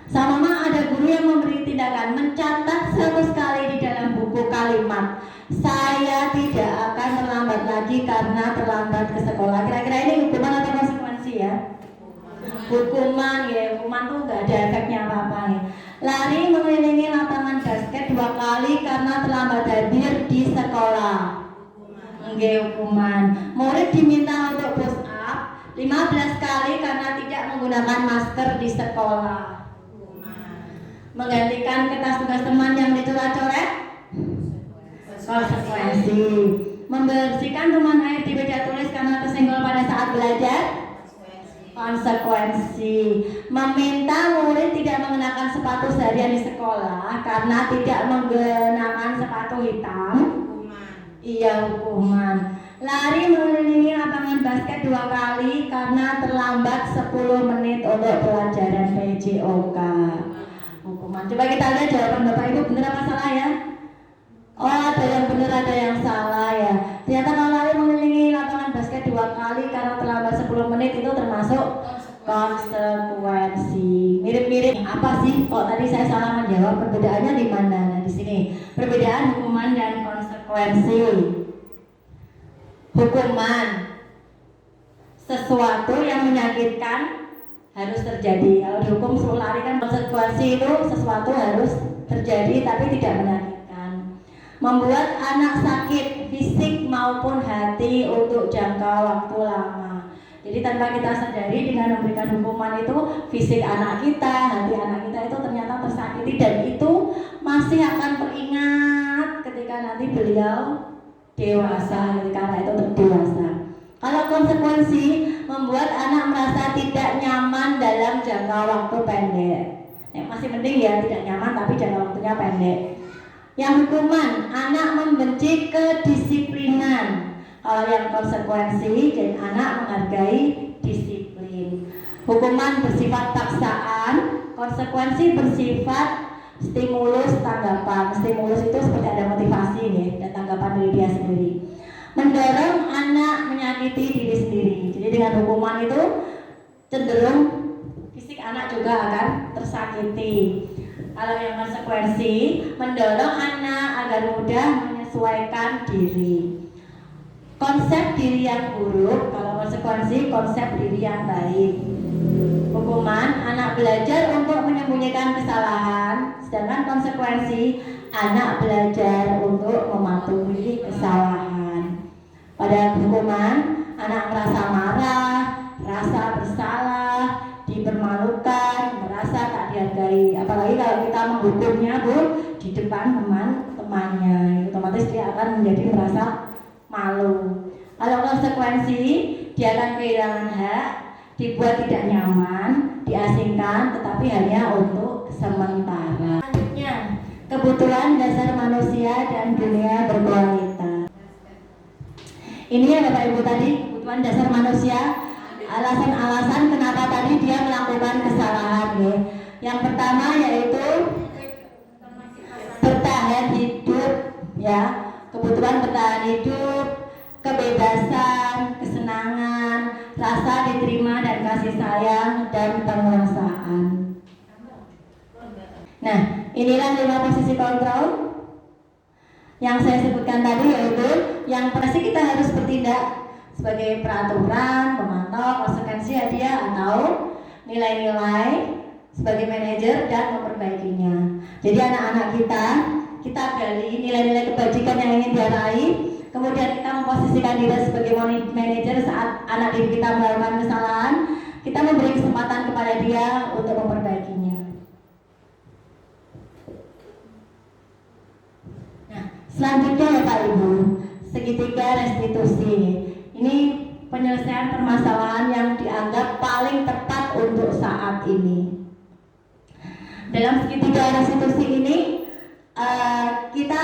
Sama ada guru yang memberi tindakan mencatat 100 kali di dalam buku kalimat, saya tidak akan terlambat lagi karena terlambat ke sekolah. Kira-kira ini hukuman atau konsekuensi ya? Hukuman ya, hukuman tuh gak ada efeknya apa-apa ya. Lari mengelilingi lapangan basket 2 kali karena terlambat hadir di sekolah. Nggih, hukuman. Murid diminta untuk push up 15 kali karena tidak menggunakan masker di sekolah. Menggantikan kertas tugas teman yang dicoret-coret, konsekuensi. Membersihkan tumpahan air di meja tulis karena tersenggol pada saat belajar, konsekuensi. Meminta murid tidak mengenakan sepatu seharian di sekolah karena tidak menggunakan sepatu hitam, iya hukuman. Lari mengelilingi lapangan basket 2 kali karena terlambat 10 menit untuk pelajaran PJOK, hukuman. Coba kita lihat jawaban Bapak Ibu, benar apa salah ya? Oh, ada yang benar, ada yang salah ya. Ternyata kalau lari mengelilingi lapangan basket 2 kali karena terlambat 10 menit itu termasuk konsekuensi. Mirip-mirip apa sih? Kok tadi saya salah menjawab? Perbedaannya di mana? Nah, di sini. Perbedaan hukuman dan konsekuensi. Hukuman, sesuatu yang menyakitkan harus terjadi. Kalau dihukum suruh lari kan, konsekuensi itu sesuatu harus terjadi tapi tidak menyakitkan. Membuat anak sakit fisik maupun hati untuk jangka waktu lama. Jadi tanpa kita sadari dengan memberikan hukuman itu, fisik anak kita, hati anak kita itu ternyata tersakiti, dan itu masih akan teringat ketika nanti beliau dewasa, ketika anak itu dewasa. Kalau konsekuensi, membuat anak merasa tidak nyaman dalam jangka waktu pendek. Masih penting ya, tidak nyaman tapi jangka waktunya pendek. Yang hukuman, anak membenci kedisiplinan. Kalau yang konsekuensi, dan anak menghargai disiplin. Hukuman bersifat paksaan, konsekuensi bersifat stimulus tanggapan. Stimulus itu seperti ada motivasi nih, dan tanggapan dari dia sendiri. Mendorong anak menyakiti diri sendiri. Jadi dengan hukuman itu cenderung fisik anak juga akan tersakiti. Kalau yang konsekuensi, mendorong anak agar mudah menyesuaikan diri. Konsep diri yang buruk, kalau konsekuensi konsep diri yang baik. Hukuman, anak belajar untuk menyembunyikan kesalahan, sedangkan konsekuensi anak belajar untuk mematuhi kesalahan. Pada hukuman, anak merasa marah, rasa bersalah, dipermalukan, merasa tak dihargai. Apalagi kalau kita menghukumnya Bu di depan teman-temannya, otomatis dia akan menjadi merasa malu. Kalau konsekuensi, dia akan kehilangan hak, dibuat tidak nyaman, diasingkan, tetapi hanya untuk sementara. Selanjutnya, kebutuhan dasar manusia dan dunia berkualitas. Ini ya Bapak Ibu tadi, kebutuhan dasar manusia, alasan-alasan kenapa tadi dia melakukan kesalahan ya. Yang pertama yaitu bertahan hidup ya, kebutuhan bertahan hidup, kebebasan, kesenangan, rasa diterima dan kasih sayang, dan penguasaan. Nah, inilah 5 posisi kontrol yang saya sebutkan tadi, yaitu yang pasti kita harus bertindak sebagai peraturan, pemantau, konsekuensi hadiah atau nilai-nilai sebagai manajer dan memperbaikinya. Jadi anak-anak kita gali nilai-nilai kebajikan yang ingin dia raih, kemudian kita memposisikan diri sebagai manajer saat anak didik kita melakukan kesalahan, kita memberi kesempatan kepada dia untuk memperbaikinya. Nah, selanjutnya Bapak Ibu, segitiga restitusi. Ini penyelesaian permasalahan yang dianggap paling tepat untuk saat ini. Dalam segitiga restitusi ini, kita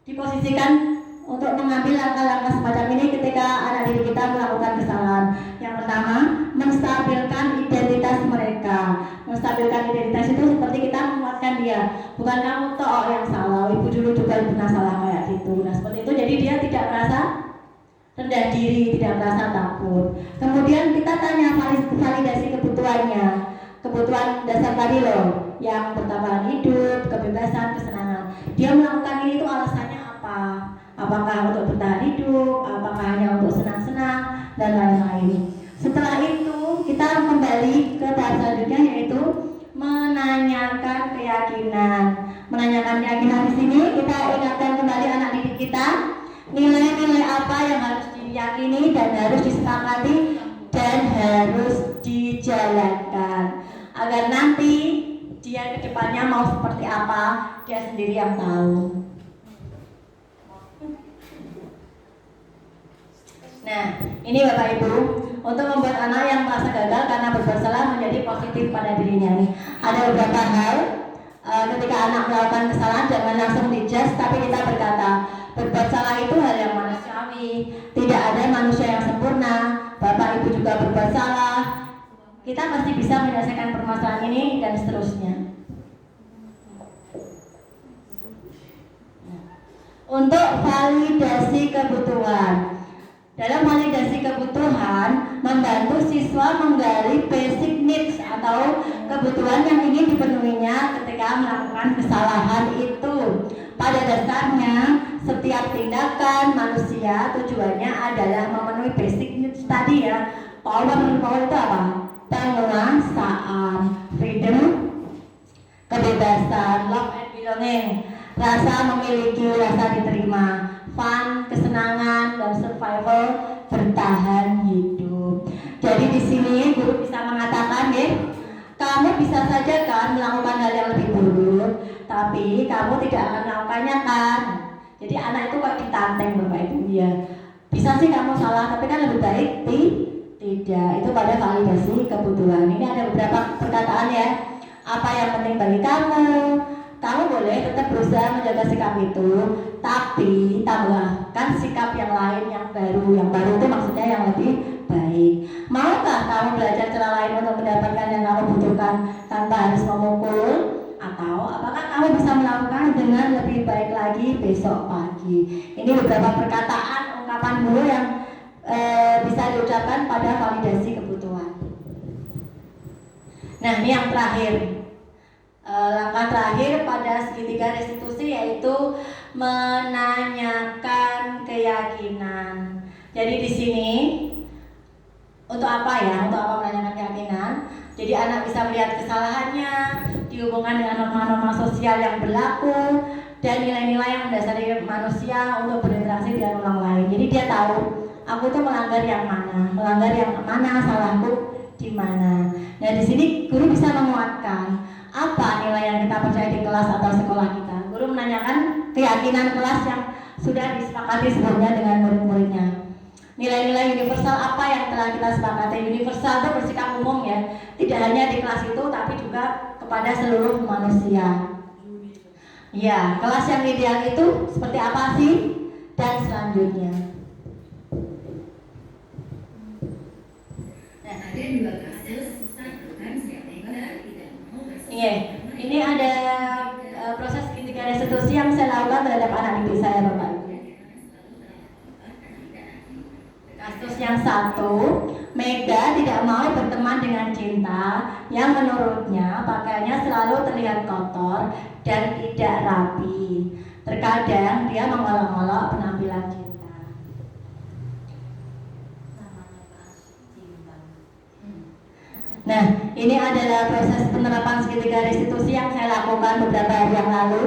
diposisikan untuk mengambil langkah-langkah semacam ini ketika anak didik kita melakukan kesalahan. Yang pertama, menstabilkan identitas mereka. Menstabilkan identitas itu seperti kita menguatkan dia. Bukan kamu toh yang salah, ibu dulu juga pernah salah kayak gitu. Nah seperti itu, jadi dia tidak merasa rendah diri, tidak merasa takut. Kemudian kita tanya validasi kebutuhannya. Kebutuhan dasar tadi loh, yang bertahan hidup, kebebasan, kesenangan. Dia melakukan ini itu alasannya apa? Apakah untuk bertahan hidup, apakah hanya untuk senang-senang, dan lain-lain. Setelah itu kita kembali ke tahap selanjutnya, yaitu menanyakan keyakinan. Menanyakan keyakinan di sini kita ingatkan kembali anak didik kita nilai-nilai apa yang harus diyakini dan harus disepakati dan harus dijalankan, agar nanti dia kedepannya mau seperti apa dia sendiri yang tahu. Nah, ini Bapak Ibu, untuk membuat anak yang merasa gagal karena berbuat salah menjadi positif pada dirinya nih. Ada beberapa hal ketika anak melakukan kesalahan, jangan langsung dijudge, tapi kita berkata berbuat salah itu hal yang manusiawi. Tidak ada manusia yang sempurna. Bapak Ibu juga berbuat salah. Kita pasti bisa menyelesaikan permasalahan ini dan seterusnya. Untuk validasi kebutuhan. Dalam validasi kebutuhan, membantu siswa menggali basic needs atau kebutuhan yang ingin dipenuhinya ketika melakukan kesalahan itu. Pada dasarnya, setiap tindakan manusia tujuannya adalah memenuhi basic needs tadi ya. Power itu apa? Penguasaan, freedom, kebebasan, love and belonging, rasa memiliki, rasa diterima, fun, kesenangan, dan survival, bertahan hidup. Jadi di sini guru bisa mengatakan ya, kamu bisa saja kan melakukan hal yang lebih buruk, tapi kamu tidak akan melakukannya kan. Jadi anak itu kok ditanteng Bapak Ibu ya. Bisa sih kamu salah, tapi kan lebih baik tidak. Itu pada validasi kebutuhan. Ini ada beberapa perkataan ya. Apa yang penting bagi kamu? kamu boleh tetap berusaha menjaga sikap itu, tapi tambahkan sikap yang lain yang baru. Yang baru itu maksudnya yang lebih baik. Maukah kamu belajar cara lain untuk mendapatkan yang kamu butuhkan tanpa harus memukul? Atau apakah kamu bisa melakukan dengan lebih baik lagi besok pagi? Ini beberapa perkataan, ungkapan guru yang bisa diucapkan pada validasi kebutuhan. Nah, ini yang terakhir. Langkah terakhir pada segitiga restitusi yaitu menanyakan keyakinan. Jadi di sini untuk apa ya? Untuk apa menanyakan keyakinan? Jadi anak bisa melihat kesalahannya dihubungkan dengan norma-norma sosial yang berlaku dan nilai-nilai yang mendasari manusia untuk berinteraksi dengan orang lain. Jadi dia tahu aku tuh melanggar yang mana, salahku di mana. Nah di sini guru bisa menguatkan apa nilai yang kita percaya di kelas atau sekolah kita. Guru menanyakan keyakinan kelas yang sudah disepakati sebelumnya dengan murid-muridnya. Nilai-nilai universal apa yang telah kita sepakati? Universal itu bersikap umum ya, tidak hanya di kelas itu tapi juga kepada seluruh manusia. Ya, kelas yang ideal itu seperti apa sih? Dan selanjutnya. Dan ada dua kasus bukan siapa yang tidak mau Iya, ini ada proses segitiga restitusi yang saya lakukan terhadap anak didik saya, Bapak Ibu. Kasus yang satu, Mega tidak mau berteman dengan Cinta yang menurutnya pakaiannya selalu terlihat kotor dan tidak rapi. Terkadang dia mengolok-olok penampilan Cinta. Nah, ini adalah proses penerapan segitiga restitusi yang saya lakukan beberapa hari yang lalu.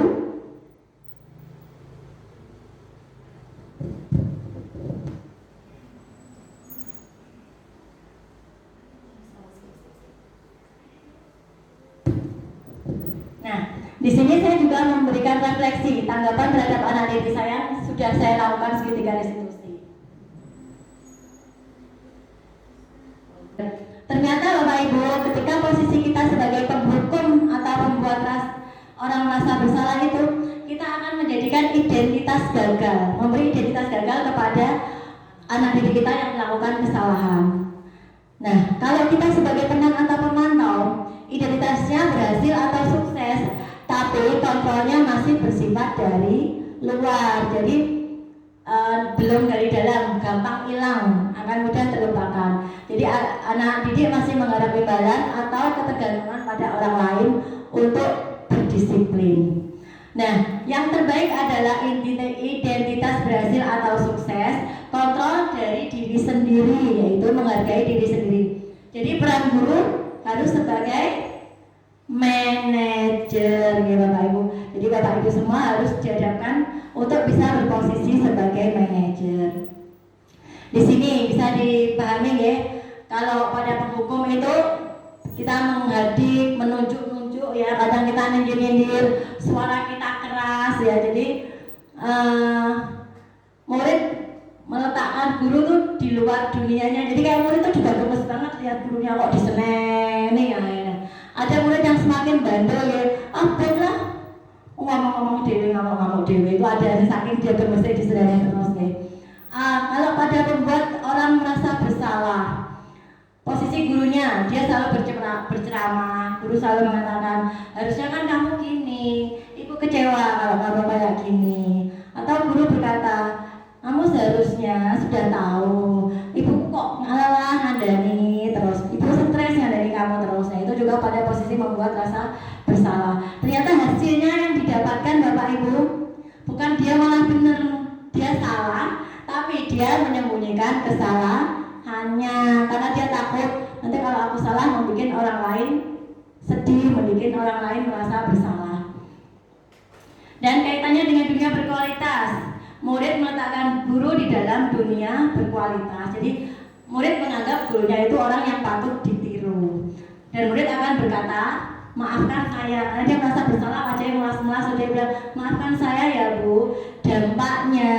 Nah, di sini saya juga memberikan refleksi tanggapan terhadap anak didik saya yang sudah saya lakukan segitiga restitusi. Ternyata Bapak Ibu, ketika posisi kita sebagai penghukum atau pembuat orang merasa bersalah itu, kita akan menjadikan identitas gagal, memberi identitas gagal kepada anak didik kita yang melakukan kesalahan. Nah, kalau kita sebagai penang atau pemantau, identitasnya berhasil atau sukses, tapi kontrolnya masih bersifat dari luar, jadi belum dari dalam, gampang hilang, akan mudah terlupakan. Jadi anak didik masih mengharap imbalan atau ketergantungan pada orang lain untuk berdisiplin. Nah, yang terbaik adalah identitas berhasil atau sukses, kontrol dari diri sendiri, yaitu menghargai diri sendiri. Jadi peran guru harus sebagai manajer, ya Bapak Ibu. Jadi Bapak Ibu semua harus dihadapkan untuk bisa berposisi sebagai manajer. Di sini bisa dipahami ya, kalau pada penghukum itu kita menghadik, menunjuk-nunjuk ya, kadang kita nyindir-nyindir, suara kita keras ya. Jadi murid meletakkan guru tuh di luar dunianya. Jadi kayak murid tuh juga gemes banget lihat gurunya kok diseneni ya. Ada murid yang semakin bandel ya, bener ngomong-ngomong dewe itu ada saking dia gemesnya diseneni terus ya. Kalau pada membuat orang merasa bersalah, posisi gurunya dia selalu berceramah, guru selalu mengatakan harusnya kan kamu gini, ibu kecewa kalau kamu kayak gini. Atau guru berkata, kamu seharusnya sudah tahu, ibu kok ngalah ngandani terus, ibu stres ngandani kamu terus. Nah, itu juga pada posisi membuat rasa bersalah. Ternyata hasilnya yang didapatkan Bapak Ibu, bukan dia malah benar, dia salah, tapi dia menyembunyikan kesalahannya karena dia takut nanti kalau aku salah membuat orang lain sedih, membuat orang lain merasa bersalah. Dan kaitannya dengan dunia berkualitas, murid meletakkan guru di dalam dunia berkualitas. Jadi murid menganggap gurunya itu orang yang patut ditiru, dan murid akan berkata, maafkan saya, karena dia merasa bersalah, wajahnya melas-melas, dia bilang, maafkan saya ya Bu. Dampaknya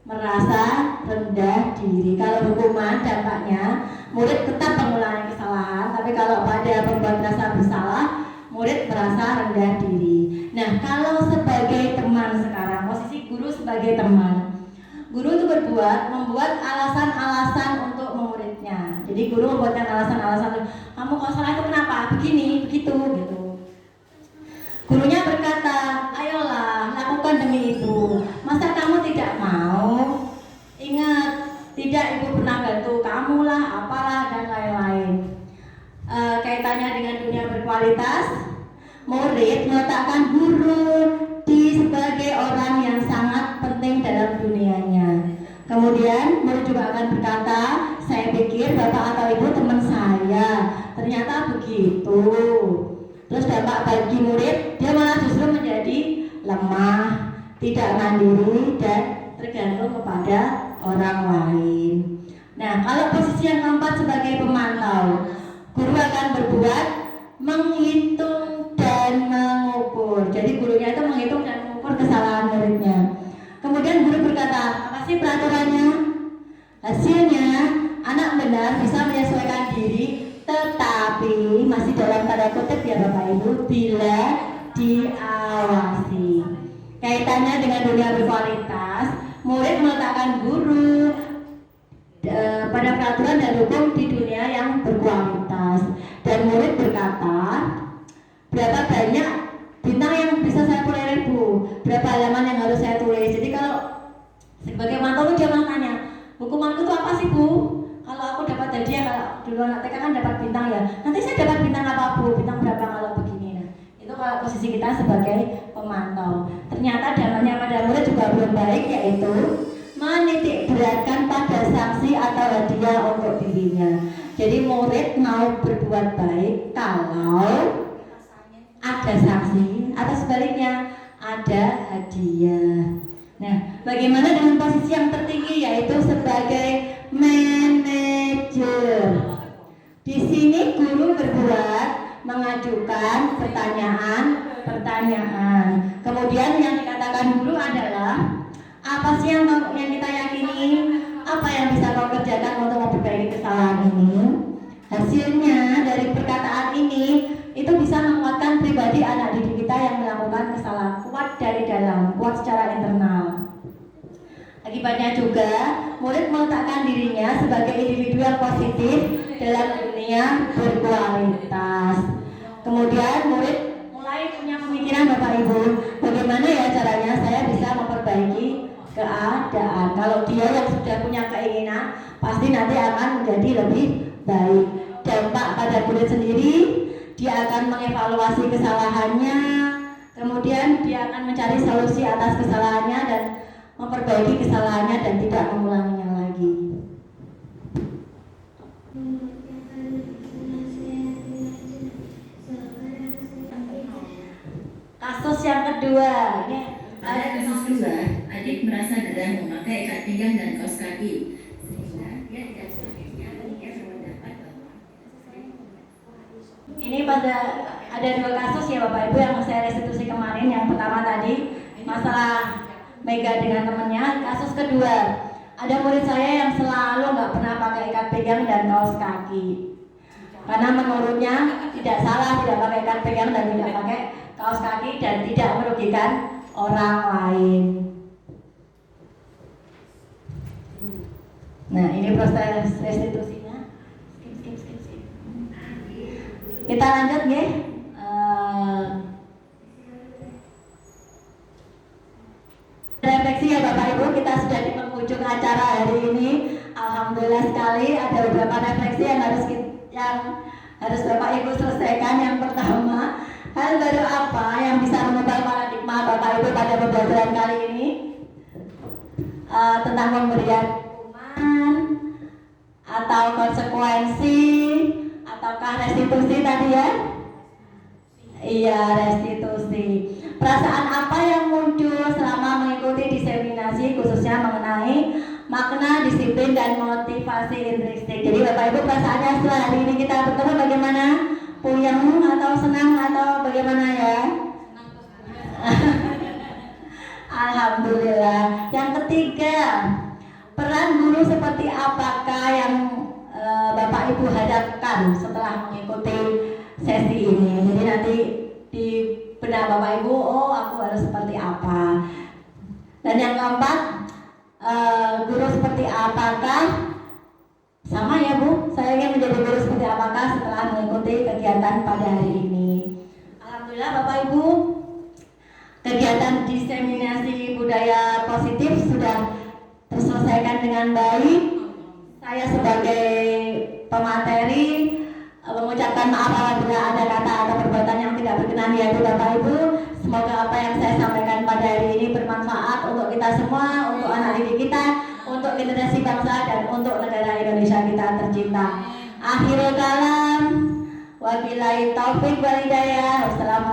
merasa rendah diri. Kalau hukuman dampaknya murid tetap mengulangi kesalahan, tapi kalau pada pembuat rasa bersalah, murid merasa rendah diri. Nah, kalau sebagai teman sekarang, posisi guru sebagai teman, guru itu membuat alasan-alasan untuk muridnya. Jadi guru membuatkan alasan-alasan, kamu kalau salah itu kenapa? Begini, begitu, gitu. Gurunya berkata, ayolah lakukan demi itu. Masa kamu tidak mau? Ingat, tidak ibu pernah bantu kamu lah, apalah dan lain-lain. Kaitannya dengan dunia berkualitas, murid meletakkan guru sebagai orang yang sangat penting dalam dunianya. Kemudian murid juga akan berkata, saya pikir bapak atau ibu teman saya, ternyata begitu. Terus dampak bagi murid, dia malah justru menjadi lemah, tidak mandiri dan tergantung kepada orang lain. Nah, kalau posisi yang keempat sebagai pemantau, guru akan berbuat menghitung dan mengukur. Jadi gurunya itu menghitung dan mengukur kesalahan muridnya. Kemudian guru berkata, apa sih peraturannya? Hasilnya anak benar bisa menyesuaikan diri, tetapi masih dalam tanda kutip ya Bapak Ibu, bila diawasi. Kaitannya dengan dunia berkualitas, murid meletakkan guru pada peraturan dan hukum di dunia yang berkualitas. Dan murid berkata, berapa banyak bintang yang bisa saya tulis Bu? Berapa halaman yang harus saya tulis? Jadi kalau sebagai mantau dia malah tanya, hukumanku itu apa sih Bu? Kalau aku dapat hadiah, kalau dulu anak TK kan dapat bintang ya, nanti saya dapat bintang apa Bu? Bintang berapa kalau begini? Nah, itu kalau posisi kita sebagai pemantau. Ternyata dampaknya pada murid juga belum baik, yaitu menitik beratkan pada sanksi atau hadiah untuk dirinya. Jadi murid mau berbuat baik kalau ada sanksi atau sebaliknya ada hadiah. Nah, bagaimana dengan posisi yang tertinggi, yaitu sebagai manajer? Di sini guru berbuat mengajukan pertanyaan. Kemudian yang dikatakan guru adalah, apa sih yang kita yakini? Apa yang bisa kau kerjakan untuk memperbaiki kesalahan ini? Hasilnya dari perkataan ini itu bisa menguatkan pribadi anak didik kita yang melakukan kesalahan, kuat dari dalam, kuat secara internal. Akibatnya juga murid meletakkan dirinya sebagai individu yang positif dalam dunia berkualitas. Kemudian murid mulai punya pemikiran, Bapak Ibu, bagaimana ya caranya saya bisa memperbaiki keadaan. Kalau dia yang sudah punya keinginan, pasti nanti akan menjadi lebih baik. Dampak pada murid sendiri, dia akan mengevaluasi kesalahannya, kemudian dia akan mencari solusi atas kesalahannya dan memperbaiki kesalahannya dan tidak mengulanginya lagi. Kasus yang kedua, ini pada kasus kedua, adik merasa gerah memakai ikat pinggang dan kaos kaki, sehingga dia tidak sebaliknya dia berpendapat bahwa ini ada dua kasus ya Bapak Ibu yang saya restitusi kemarin. Yang pertama tadi masalah Mega dengan temannya. Kasus kedua, ada murid saya yang selalu nggak pernah pakai ikat pinggang dan kaos kaki, karena menurutnya tidak salah tidak pakai ikat pinggang dan tidak pakai kaos kaki dan tidak merugikan orang lain. Nah, ini proses restitusinya. Skip. Kita lanjut ya. Refleksi ya Bapak Ibu, kita sudah di penghujung acara hari ini. Alhamdulillah sekali ada beberapa refleksi yang harus Bapak Ibu selesaikan. Yang pertama, hal baru apa yang bisa mengubah paradigma Bapak Ibu pada pembelajaran kali ini? Tentang pemberian hukuman atau konsekuensi ataukah restitusi tadi ya? Iya, restitusi. Perasaan apa yang muncul selama mengikuti diseminasi khususnya mengenai makna, disiplin, dan motivasi intrinsik? Jadi Bapak Ibu perasaannya setelah hari ini kita bertemu bagaimana? Puyeng atau senang atau bagaimana ya? Alhamdulillah. Yang ketiga, peran guru seperti apakah yang Bapak Ibu hadapkan setelah mengikuti sesi ini? Jadi nanti di benak Bapak Ibu, oh apakah sama ya Bu, saya ingin menjadi guru seperti apakah setelah mengikuti kegiatan pada hari ini. Alhamdulillah Bapak Ibu, kegiatan diseminasi budaya positif sudah terselesaikan dengan baik. Saya sebagai pemateri mengucapkan maaf apabila ada kata atau perbuatan yang tidak berkenan di hati Bapak Ibu. Semoga apa yang saya sampaikan pada hari ini bermanfaat untuk kita semua, untuk anak didik kita, untuk generasi bangsa, dan untuk negara Indonesia kita tercinta. Akhirul kalam, wabillahi taufik wal hidayah. Wassalamualaikum